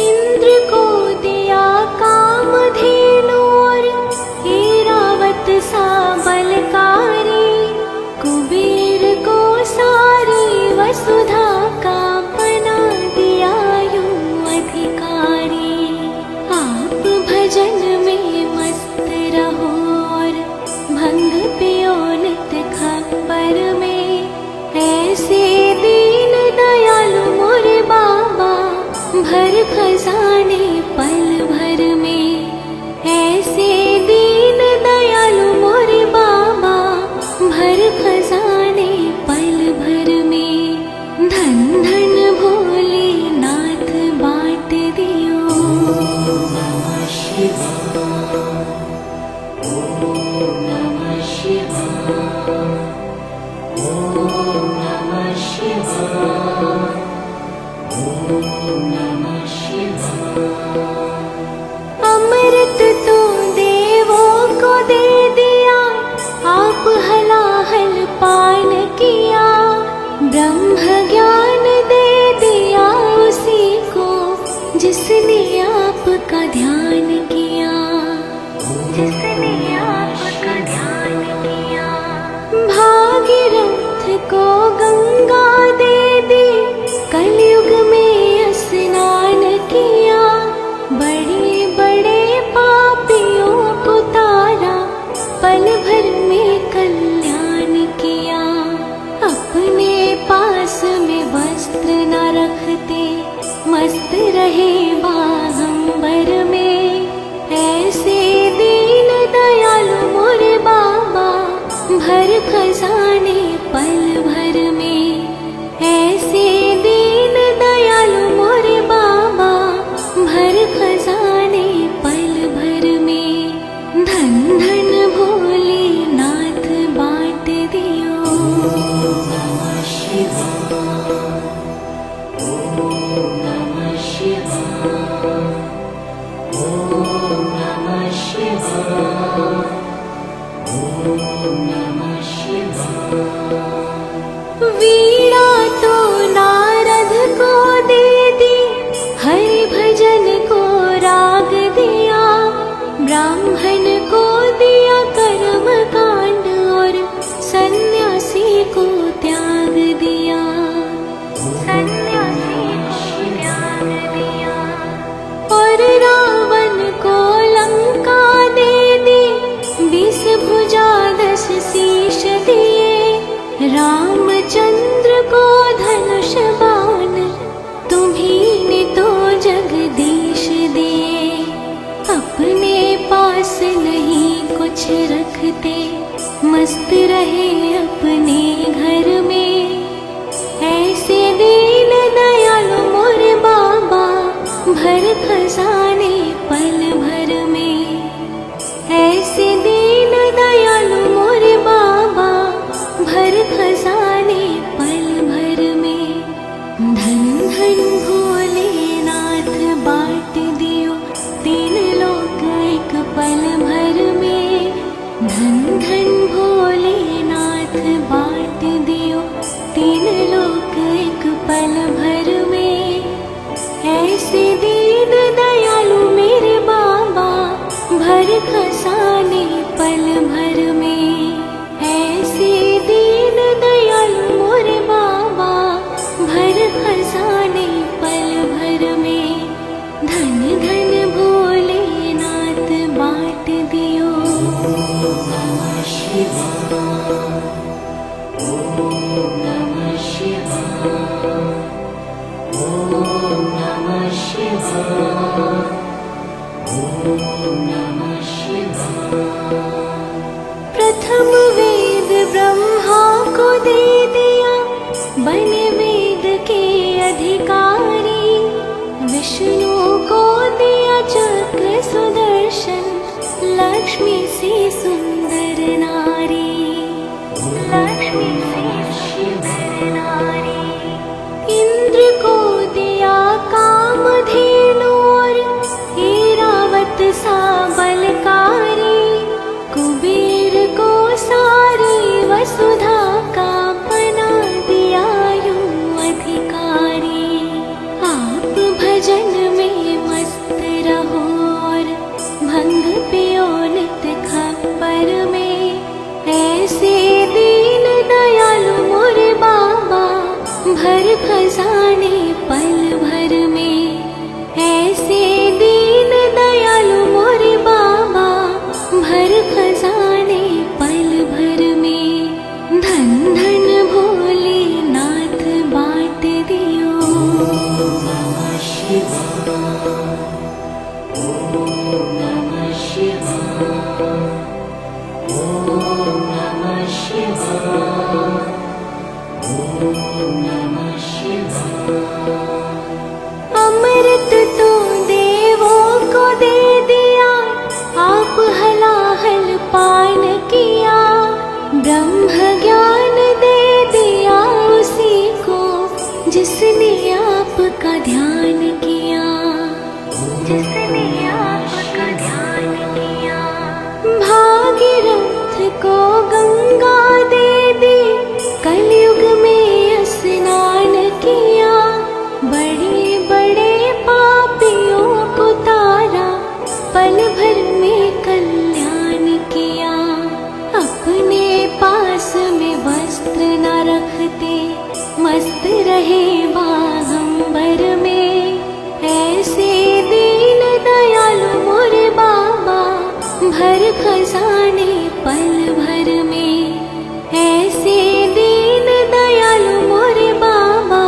इंद्र को दिया कामधेनु और ऐरावत सा बलकारी। कुबेर को सारी वसुधा का बना दिया यूं अधिकारी। आप भजन में मस्त रहो और भंग पियो नित खप्पर में। ऐसे दीन दयालु मोरे बाबा, भर खजाने पल भर में। ऐसे दीन दयालु मोरे बाबा, भर खजाने पल भर में। धन धन भोलेनाथ बाँट दियो। नमः शिवाय, ओम नमः शिवाय, ओम नमः शिवाय, ओम नमः शिवाय। अमृत तो देवों को दे दिया, आप हलाहल पान किया। ब्रह्म ज्ञान दे दिया उसी को, जिसने आपका ध्यान किया। जिसने आपका ध्यान किया। भागीरथ को गंगा दे दी, कलयुग में स्नान किया। बड़े बड़े पापियों को तारा, पल भर में कल्याण किया। अपने पास में वस्त्र न रखते, मस्त रहे बागंबर में। ऐसे दीन दयालु मोरे बाबा, भर खजाने पल भर में। ऐसे दीन दयालु मोरे बाबा, भर खजाने पल भर में। धन धन भोलेनाथ बाँट दियो। नमः शिवाय, ओम नमः शिवाय, ओम नमः शिवाय, ओम नमः शिवाय। वीणा तो नारद को दे दी, हरि भजन को राग दिया। ब्राह्मण को दिया कर्म कांड और सन्यासी को त्याग दिया। सन्यासी को त्याग दिया। और रावण को लंका दे दी, 20 भुजा 10 शीश दिए। रामचंद्र को धनुष बाण, तुम्हीं ने तो जगदीश दिए। अपने पास नहीं कुछ रखते, मस्त रहे अपने घर में। ऐसे दीन दयालु मोरे बाबा, भर खजाने पल भर में। ऐसे दीन दयालु मोरे बाबा, भर खजाने पल भर में। धन धन भोलेनाथ बाँट दियो, 3 लोक एक पल भर में। धन धन भोलेनाथ बाँट दियो, 3 लोक एक पल भर में। ऐसे दीन दयालु मेरे बाबा, भर खजाने पल भर शिवाय ॐ नमः शिवाय ॐ नमः शिवाय ॐ नमः शिवाय। प्रथम वेद ब्रह्मा को दे दिया, बने वेद के अधिकारी। विष्णु को दिया चक्र सुदर्शन, लक्ष्मी से सुंदर नारी। लक्ष्मी से सुंदर नारी। इंद्र को दिया कामधेनु और ऐरावत सा बलकारी। कुबेर को सारी वसुधा का बना दिया यूं अधिकारी। आप भजन में मस्त रहो और भंग पियो नित खप्पर में। ऐसे दीन दयालु मोरे बाबा, भर खजाने पल भर में। ऐसे दीन दयालु मोरे बाबा, भर खजाने पल भर में। धन धन भोले नाथ बांट दियो। नमः शिवाय ॐ नमः शिवाय ॐ नमः शिवाय ॐ नमः शिवाय। अमृत तो देवों को दे दिया, आप हलाहल पान किया। ब्रह्म ज्ञान दे दिया उसी को, जिसने आपका ध्यान किया। जिसने आपका ध्यान किया। भागीरथ को गंगा दे दी, कलयुग में स्नान किया। बड़े बड़े पापियों को तारा, पल भर में कल्याण किया। अपने पास में वस्त्र न रखते, मस्त रहे बागंबर में। ऐसे दीन दयालु मोरे बाबा, भर खजाने पल भर में। ऐसे दीन दयालु मोरे बाबा,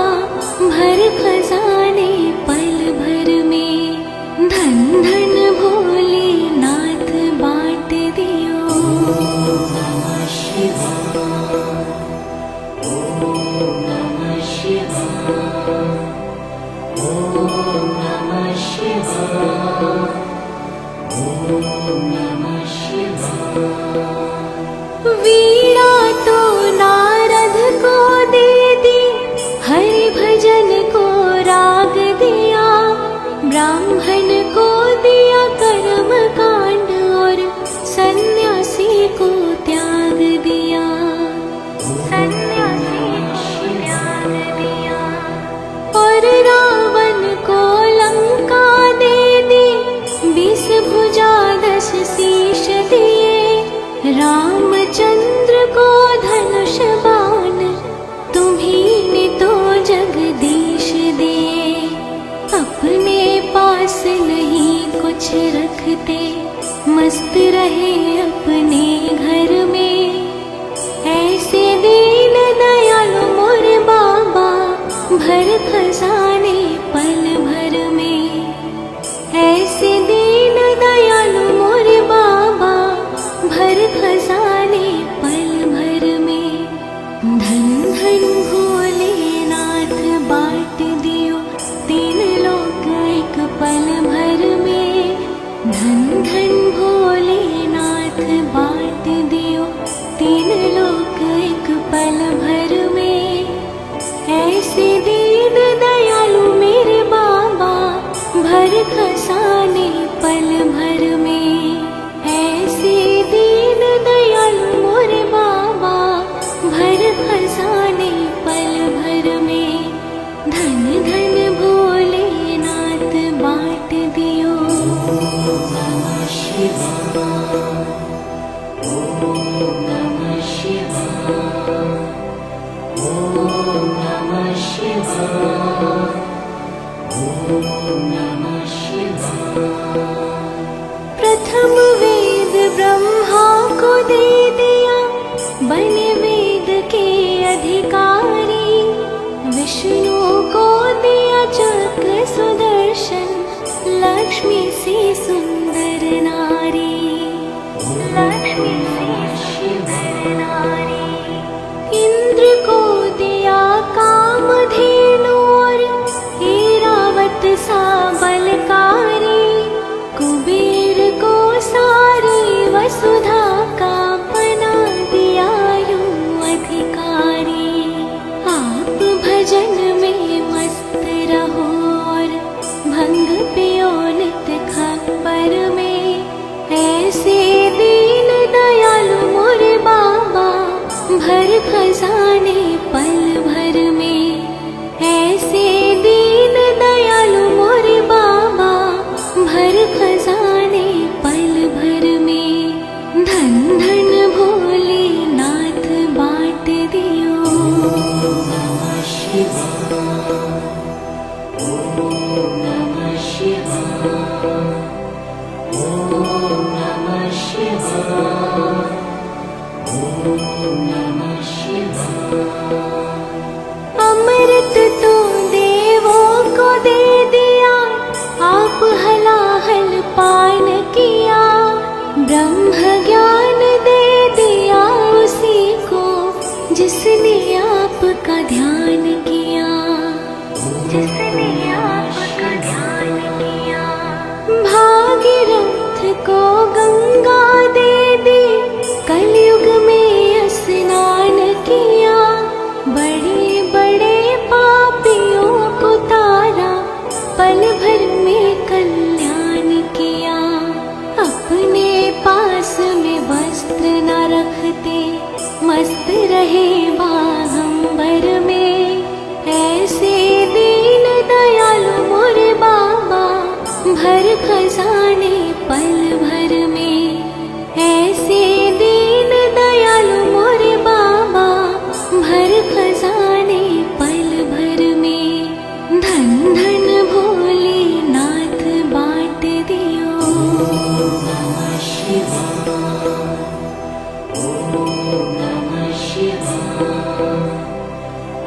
भर खजाने पल भर में। धन धन भोले नाथ बांट दियो। नमः शिवाय ॐ नमः शिवाय ॐ नमः शिवाय ॐ नमः शिवाय। वीणा तो नारद को दे दी, हरि भजन को राग दिया। ब्राह्मण को दिया कर्म कांड और सन्यासी को त्याग दिया। सन्यासी को त्याग दिया। और रावण को लंका दे दी, 20 भुजा 10 शीश दिए। रामचंद्र को धनुष बाण, तुम्हीं ने तो जगदीश दिए। अपने पास नहीं कुछ रखते, मस्त रहे अपने घर में। ऐसे दीन दयालु मोरे बाबा, भर खजाने पल भर में। ऐसे दीन दयालु मोरे बाबा, भर खजाने पल भर में। धन धन भोलेनाथ बांट दियो, 3 लोक एक पल भर में। धन धन भोलेनाथ बांट दियो, 3 लोक एक पल भर में। ऐसे दीन दयालु मेरे बाबा, भर खजाने पल भर में। ऐसे दीन दयालु मोरे बाबा, भर खजाने पल भर में। धन धन भोलेनाथ बांट दियो। नमः शिवाय ॐ नमः शिवाय ॐ नमः शिवाय ॐ नमः शिवाय। प्रथम वेद ब्रह्मा को दे दिया, लक्ष्मी सी सुंदर नारी, लक्ष्मी सी सुंदर नारी। इंद्र को दिया कामधेनु और ऐरावत सा बलकारी, कुबेर को सारी वसुधा का बना दिया यूं अधिकारी। आप भजन में मस्त रहो और भंग पियो नित खप्पर में, ऐसे दीन दयालु मोरे बाबा भर खजाने पल भर में, ऐसे दीन दयालु मोरे बाबा भर खजाने पल भर में। धन धन भोले नाथ बांट दियो। नमः शिवाय, ओम नमः शिवाय, ओम नमः शिवाय, ओम नमः शिवाय। अमृत तो देवों को दे दिया, आप हलाहल पान किया। ब्रह्म ज्ञान दे दिया उसी को जिसने आपका ध्यान किया, जिसने आपका ध्यान किया। भागीरथ को गंगा दे दी, कलयुग में स्नान किया। बड़े बड़े पापियों को तारा, पल भर में कल्याण किया। अपने पास में वस्त्र न रखते, मस्त रहे बागंबर में, ऐसे दीन दयालु मोरे बाबा भर खजाने पल भर में, ऐसे दीन दयालु मोरे बाबा भर खजाने पल भर में। धन धन भोले नाथ बांट दियो। नमः शिवाय, ओम नमः शिवाय,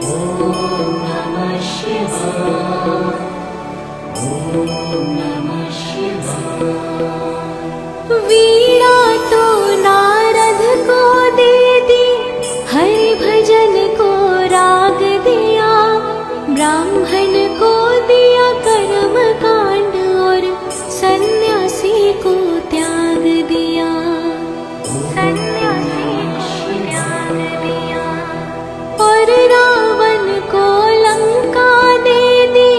ओम नमः शिवाय, ओम नमः शिवाय। वीणा तो नारद को दे दी, हरि भजन को राग दिया। ब्राह्मण को दिया कर्म कांड और सन्यासी को त्याग दिया, सन्यासी को त्याग दिया। और रावण को लंका दे दी,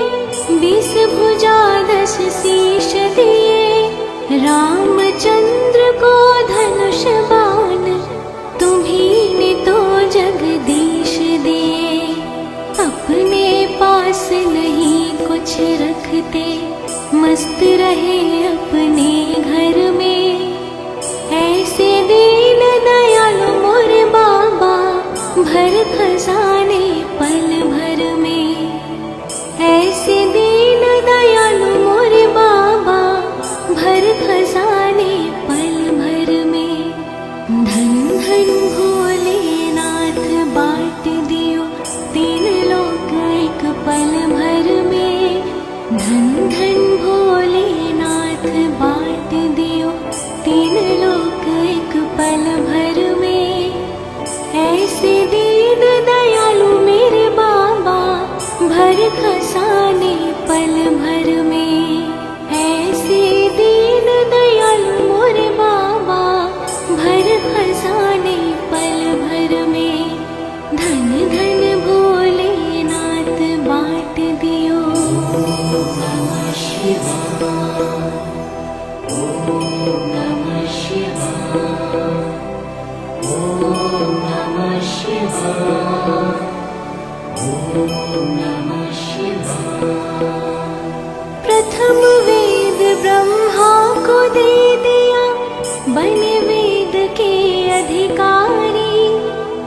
20 भुजा 10 शीश दिए। रामचंद्र को धनुष बाण तुम्हीं ने तो जगदीश दिए। अपने पास नहीं कुछ रखते, मस्त रहे अपने घर में, ऐसे दीन दयालु मोरे बाबा भर खजाने पल भर में, ऐसे दीन दयालु मोरे बाबा भर खजाने पल भर में। धन धन भोलेनाथ बांट दियो, 3 लोक एक पल भर में। धन धन भोलेनाथ बांट दियो, 3 लोक एक पल भर में, ऐसे दीन दयालु मेरे बाबा भर खजाने पल भर में, ऐसे दीन दयालु मोरे बाबा भर खजाने पल भर में। धन धन भोलेनाथ बांट दियो। नमः शिवाय, ओम नमः शिवाय, ओम नमः शिवाय, ओम नमः शिवाय। प्रथम वेद ब्रह्मा को दे दिया, बने वेद के अधिकारी।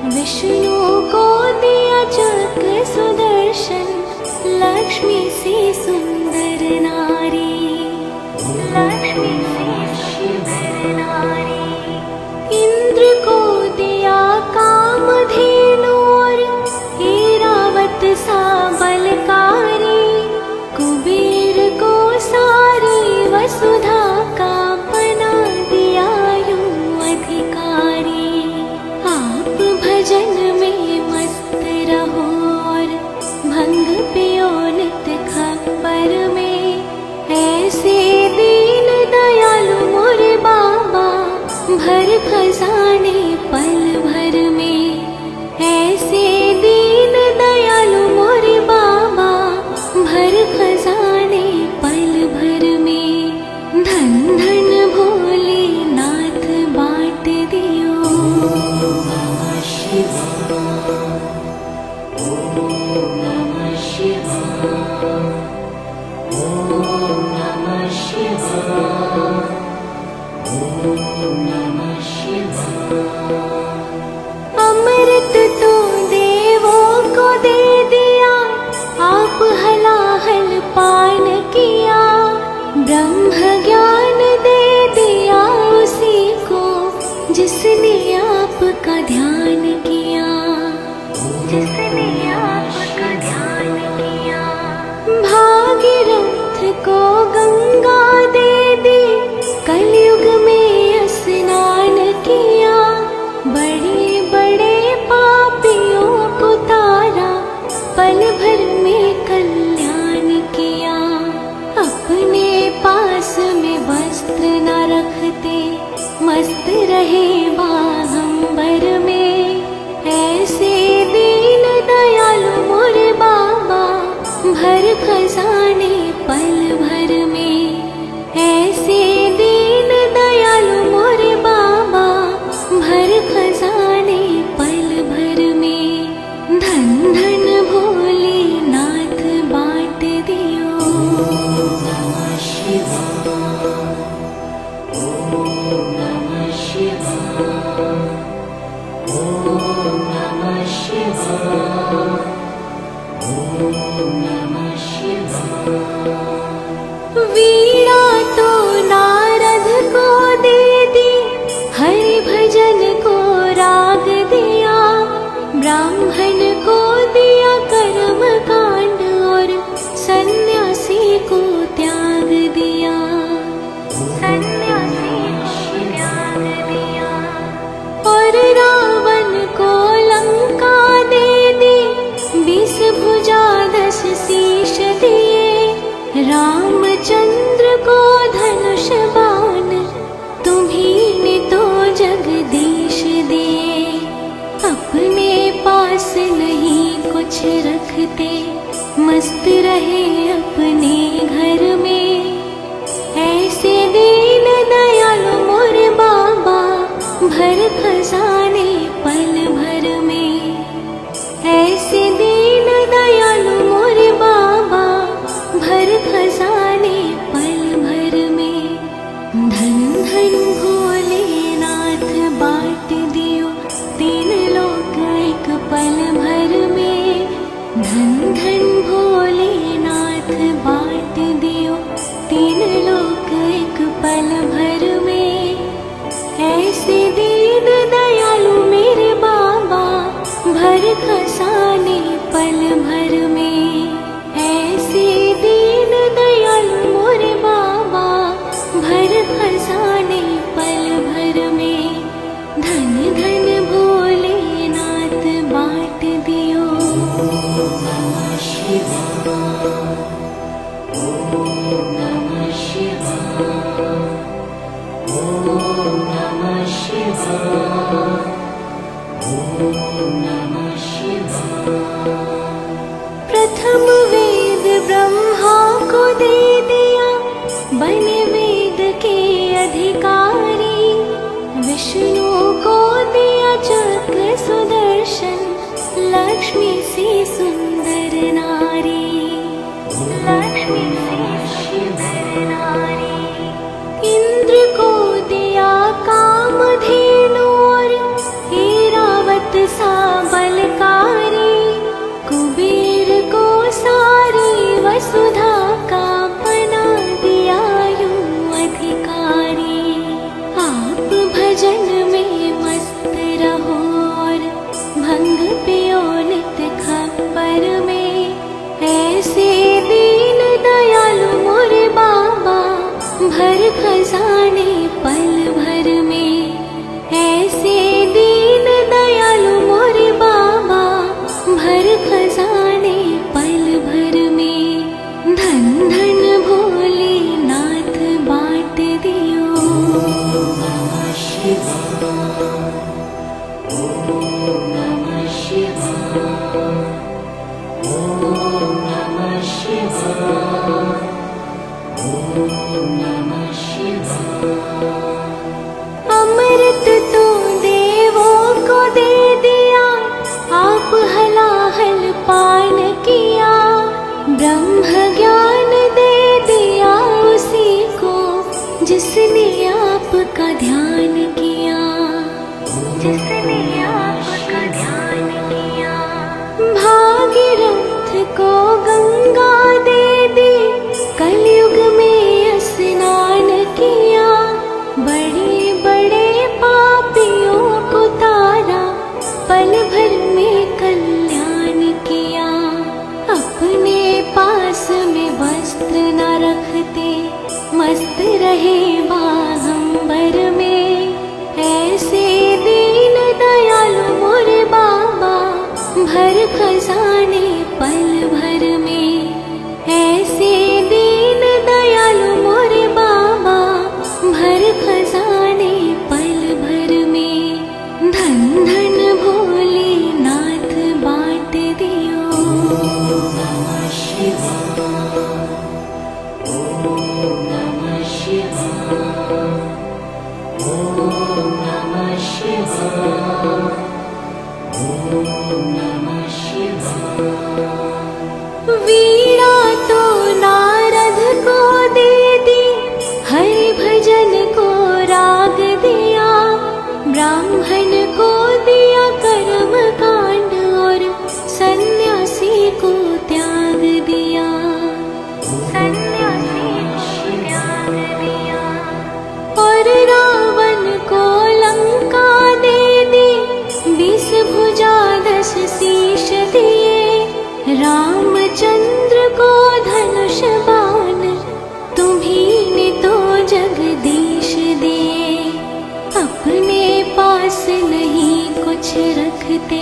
विष्णु को दिया चक्र सुदर्शन, लक्ष्मी सी सुंदर नारी, लक्ष्मी सी सुंदर नारी। इंद्र को दिया कामधेनु और ऐरावत सा बलकारी, कुबेर को सारी खजाने पल भर में। ऐसे दीन दयालु मोरे बाबा, भर खजाने पल भर में। धन धन भोले नाथ बांट दियो। नमः शिवाय। ओम नमः शिवाय। ओम नमः शिवाय। ओम नमः शिवाय। अमृत तो देवों को दे दिया, आप हलाहल पान किया। ब्रह्म ज्ञान दे दिया उसी को, जिसने आपका ध्यान किया। जिसने आपका ध्यान किया। भागीरथ को गंगा दे दी, कलयुग में स्नान किया। बड़े बड़े पापियों को तारा, पल भर में कल्याण किया। अपने पास में वस्त्र न रखते, मस्त रहे बागंबर में। ऐसे दीन दयालु मोरे बाबा, भर खजाने पल भर में। ऐसे दीन दयालु मोरे बाबा, भर खजाने पल भर में। धन धन भोले नाथ बांट दियो। नमः शिवाय। ओम नमः शिवाय। ओम नमः शिवाय। ओम नमः शिवाय। वीणा तो नारद को दे दी, हरि भजन को राग दिया। ब्राह्मण को दिया कर्म कांड, और सन्यासी को त्याग दिया। सन्यासी को त्याग दिया। और रावण को लंका दे दी, 20 भुजा 10 शीश दिए। रामचंद्र को धनुष बाण, तुम्हीं ने तो जगदीश दिए। अपने पास नहीं कुछ रखते, मस्त रहे अपने घर में। ऐसे दीन दयालु मोरे बाबा, भर खजाने पल भर में। ऐसे दीन दयालु मोरे बाबा, भर खजाने पल भर में। धन धन भोलेनाथ बांट दियो, 3 लोक एक पल भर में। धन धन भोलेनाथ बांट दियो, 3 लोक एक पल भर में। ऐसे दीन दयालु मेरे बाबा, भर खजाने पल भर में। ऐसे दीन दयालु मोरे बाबा, भर खजाने पल भर में। धन धन भोलेनाथ बांट दियो। नमः शिवाय। ओम नमः शिवाय। ओम नमः शिवाय। ओम नमः शिवाय। प्रथम वेद ब्रह्मा को दे दिया, बने वेद के अधिकारी। विष्णु को दिया चक्र सुदर्शन, लक्ष्मी सी सुंदर नारी। लक्ष्मी सी सुंदर नारी। इंद्र को दिया कामधेनु, और ऐरावत सा बलकारी। कुबेर को सारी वसुधा का बना दिया यूं अधिकारी। आप भजन में पल भर में कल्याण किया। अपने पास में वस्त्र न रखते, मस्त रहे बागंबर में। ऐसे दीन दयालु मोरे बाबा, भर खजाने पल भर में। ऐसे दीन दयालु मोरे बाबा, भर खजाने पल भर में। धन धन भोलेनाथ बाँट दियो। नमः शिवाय, ओम नमः शिवाय, ओम नमः शिवाय, ओम नमः शिवाय। वीणा तो नारद को दे दी, हरि भजन को राग दिया। ब्राह्मण को दिया कर्म कांड, और सन्यासी को त्याग दिया। सन्यासी को त्याग दिया। और रावण को लंका दे दी, 20 भुजा 10 शीश दिए। रामचंद्र को धनुष बाण, तुम्हीं ने तो जगदीश दिए। अपने पास नहीं कुछ रखते,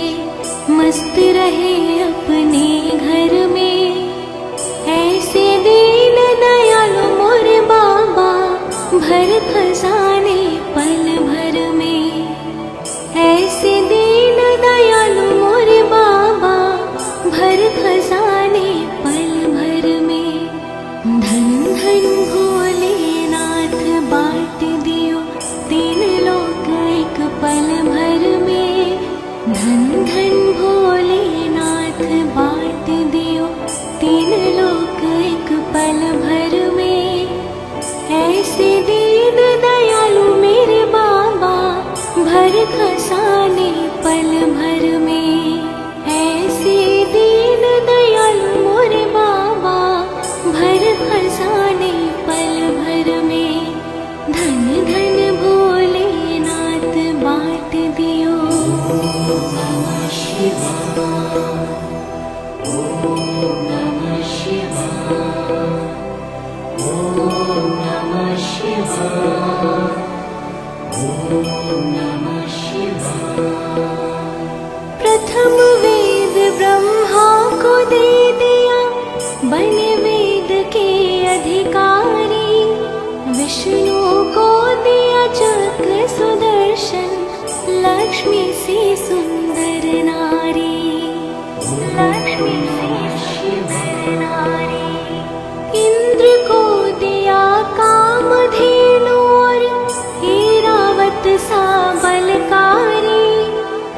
मस्त रहे अपने घर में। ऐसे दीन दयालु मोरे बाबा, भर खजाने पल भर में। ऐसे दीन दयालु मोरे बाबा, भर खजाने पल भर में। धन धन भोलेनाथ बाँट दियो, 3 लोक एक पल भर में। धन धन भोलेनाथ बाँट दियो, 3 लोक एक पल भर में। ऐसे दीन दयालु मेरे बाबा, भर खजाने पल भर में। ऐसे दीन दयालु मोरे बाबा, भर खजाने पल भर में। धन धन भोलेनाथ बाँट दियो। नमः शिवाय, ओम नमः शिवाय, ओम नमः शिवाय, ओम नमः शिवाय। प्रथम वेद ब्रह्मा को दे दिया, बने वेद के अधिकारी। विष्णु को दिया चक्र सुदर्शन, लक्ष्मी सी सुंदर नारी। लक्ष्मी सी सुंदर नारी। इंद्र को दिया कामधेनु, और ऐरावत सा बलकारी।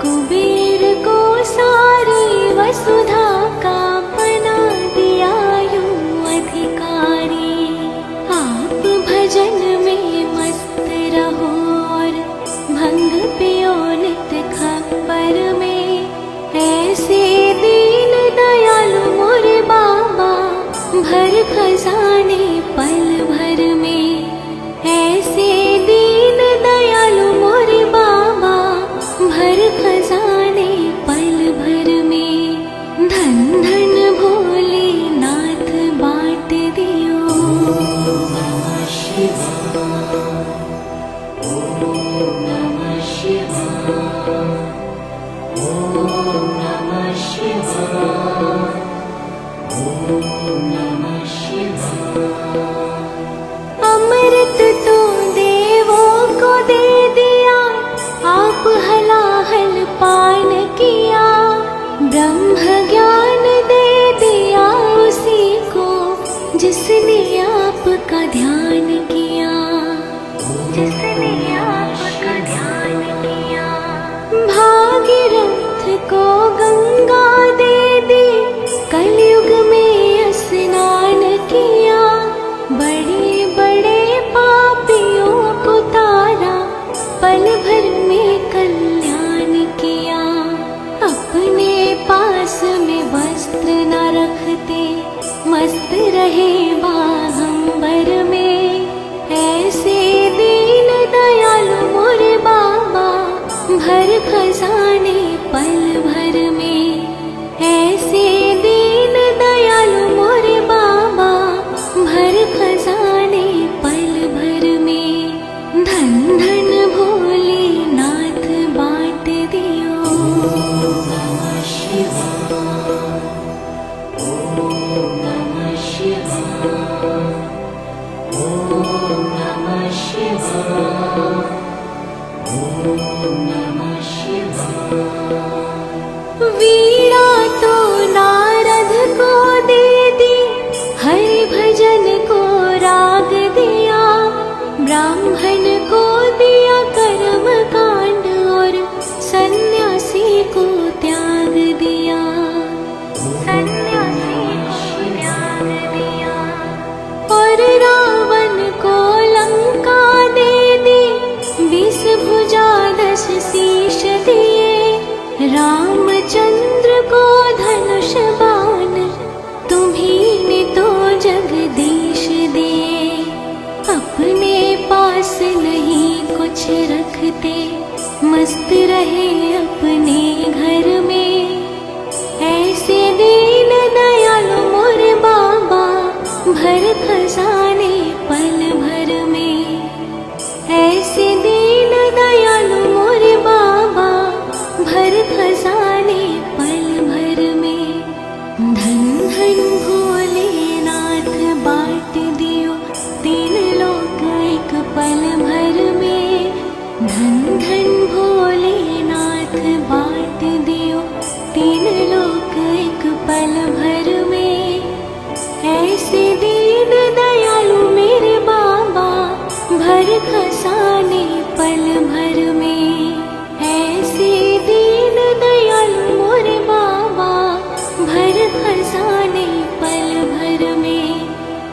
कुबेर को सारी वसुधा का बना दिया यूं अधिकारी। आप भजन में मस्त रहो, और भंग पियो नित खप्पर में। ऐसे दीन दयालु मोरे बाबा, भर खजाने पल भर में। ऐसे दीन दयालु मोरे बाबा, भर खजाने पल भर में। धन धन भोलेनाथ बाँट दियो। नमः शिवाय, ओम नमः शिवाय, ओम नमः शिवाय, ओम नमः शिवाय। अमृत तो देवों को दे दिया, आप हलाहल पान किया। ब्रह्म ज्ञान दे दिया उसी को, जिसने आपका ध्यान किया। जिसने आपका ध्यान किया। भागीरथ को गंगा दे दी, कलयुग में स्नान किया। बड़े बड़े पापियों को तारा, पल भर में कल्याण किया। अपने पास में वस्त्र न रखते, मस्त रहे बागंबर में। ऐसे दीन दयालु मोरे बाबा, भर खजाने पल वीणा तो नारद को दे दी, हरि भजन को राग दिया, ब्राह्मण को दिया कर्म कांड और सन्यासी को त्याग दिया, सन्यासी को त्याग दिया। और रावण को लंका दे दी, 20 भुजा 10 शीश दिए, रामचंद्र को धनुष बाण तुम्हीं ने तो जगदीश दिए। अपने पास नहीं कुछ रखते, मस्त रहे अपने घर में, ऐसे दीन दयालु मोर बाबा, भर खजाने पल भर में। ऐसे दीन दयालु मोर बाबा, भर खजाने पल भर में। धन धन भोलेनाथ बांट दियो, 3 लोक एक पल भर में। धन धन भोलेनाथ बांट दियो, 3 लोक एक पल भर में। ऐसे दीन दयालु मेरे बाबा, भर खजाने पल भर में। ऐसे दीन दयालु मोरे बाबा, भर खजाने पल भर में।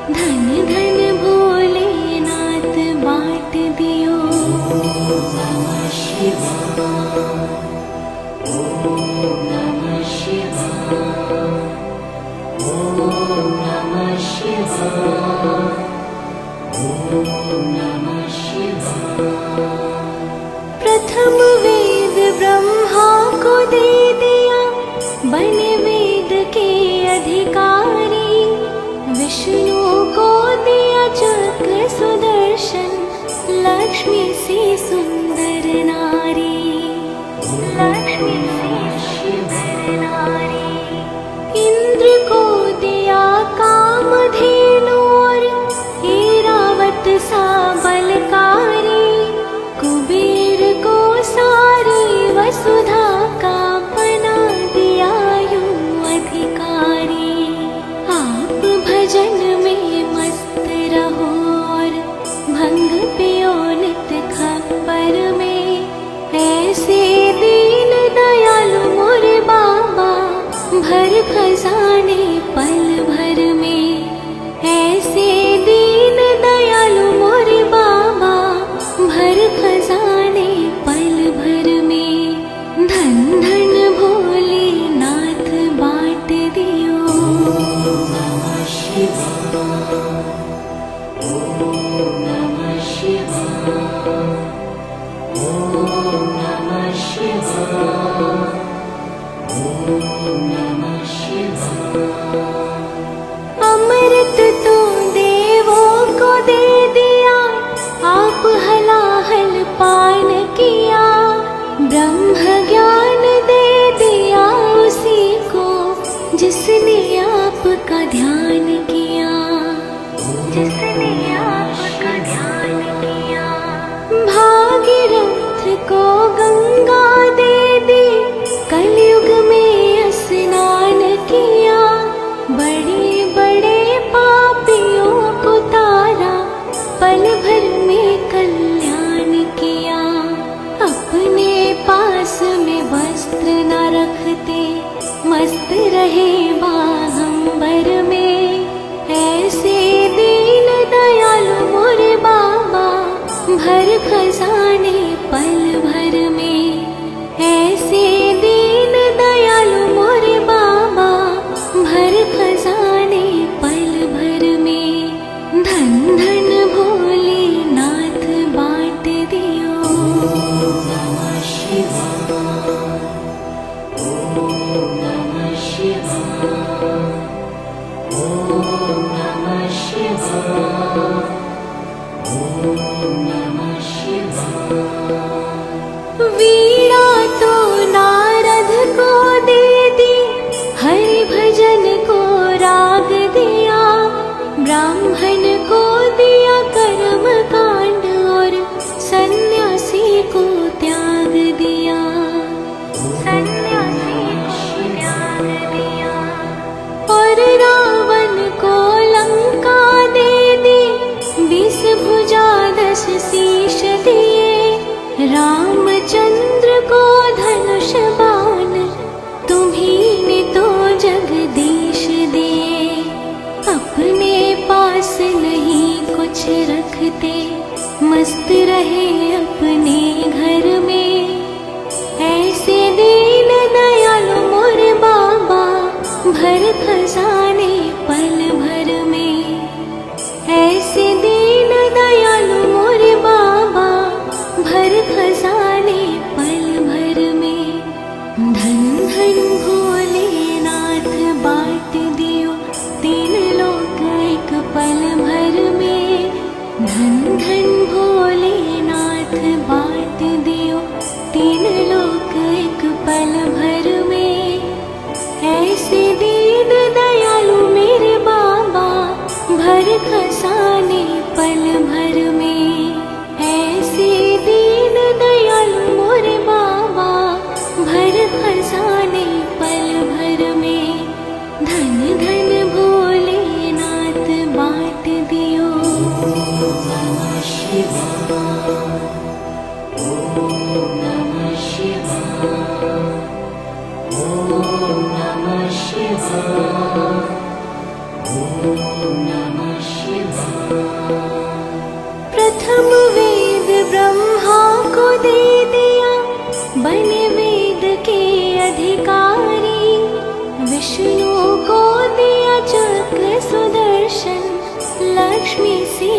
धन धन भोलेनाथ बांट दियो। नमः शिवाय, ओम नमः शिवाय, ओम नमः शिवाय, ओम नमः शिवाय। प्रथम वेद ब्रह्मा को दे दिया, बने वेद के अधिकारी। विष्णु को दिया चक्र सुदर्शन, लक्ष्मी से सुंदर नारी, लक्ष्मी से सुंदर नारी। इंद्र को दिया कामधेनु और ऐरावत सा बलकारी। कुबेर को सारी वसुधा का बना दिया यूं अधिकारी। आप भजन में मस्त रहो और भंग पियो नित खप्पर में। ऐसे दीन दयालु मोरे बाबा, भर खजाने पल भर में। ऐसे दीन दयालु मोरे बाबा, भर खजाने पल भर में। धन धन भोलेनाथ बांट दियो। नमः शिवाय, ओम नमः शिवाय, ओम नमः शिवाय, ओम नमः शिवाय। अमृत तो देवों को दे दिया, आप हलाहल पान किया। ब्रह्म ज्ञान दे दिया उसी को, जिसने आपका ध्यान किया, जिसने आपका ध्यान किया। भागीरथ को गंगा दे दी, कलयुग में स्नान किया। बड़े बड़े पापियों को तारा, पल भर में कल्याण किया। अपने पास में वस्त्र न रखते, मस्त रहे बागंबर में। ऐसे दीन दयालु मोरे बाबा, भर खजाने पल भर में। ऐसे दीन दयालु मोरे बाबा, भर खजाने पल भर में। धन धन भोलेनाथ बांट दियो। नमः शिवाय, ओम नमः शिवाय, ओम नमः शिवाय, ओम नमः शिवाय। वीणा तो नारद को दे दी, हरि भजन को राग दिया, ब्राह्मण को दिया कर्म कांड और सन्यासी को त्याग दिया, सन्यासी को पास शीश दिए, रामचंद्र को धनुष बाण तुम्हीं ने तो जगदीश दिए। अपने पास नहीं कुछ रखते, मस्त रहे अपने घर में। ऐसे दीन दयालु मोर बाबा, भर खजाने पल भर में। ऐसे दीन दयालु मोर बाबा, भर खजाने पल भर में। धन धन भोलेनाथ बांट दियो, तीन लोक एक पल भर में। धन धन भोलेनाथ बांट दियो, तीन लोक एक पल भर में। ऐसे दीन दयालु मेरे बाबा, भर खजाने पल भर में। ऐसे दीन दयालु मोरे बाबा, भर खजाने पल भर में। धन धन भोलेनाथ बांट दियो। नमः शिवाय, ओम नमः शिवाय, ओम नमः शिवाय, ओम नमः शिवाय। प्रथम वेद ब्रह्मा को दे दिया, बने वेद के अधिकारी। विष्णु को दिया चक्र सुदर्शन, लक्ष्मी से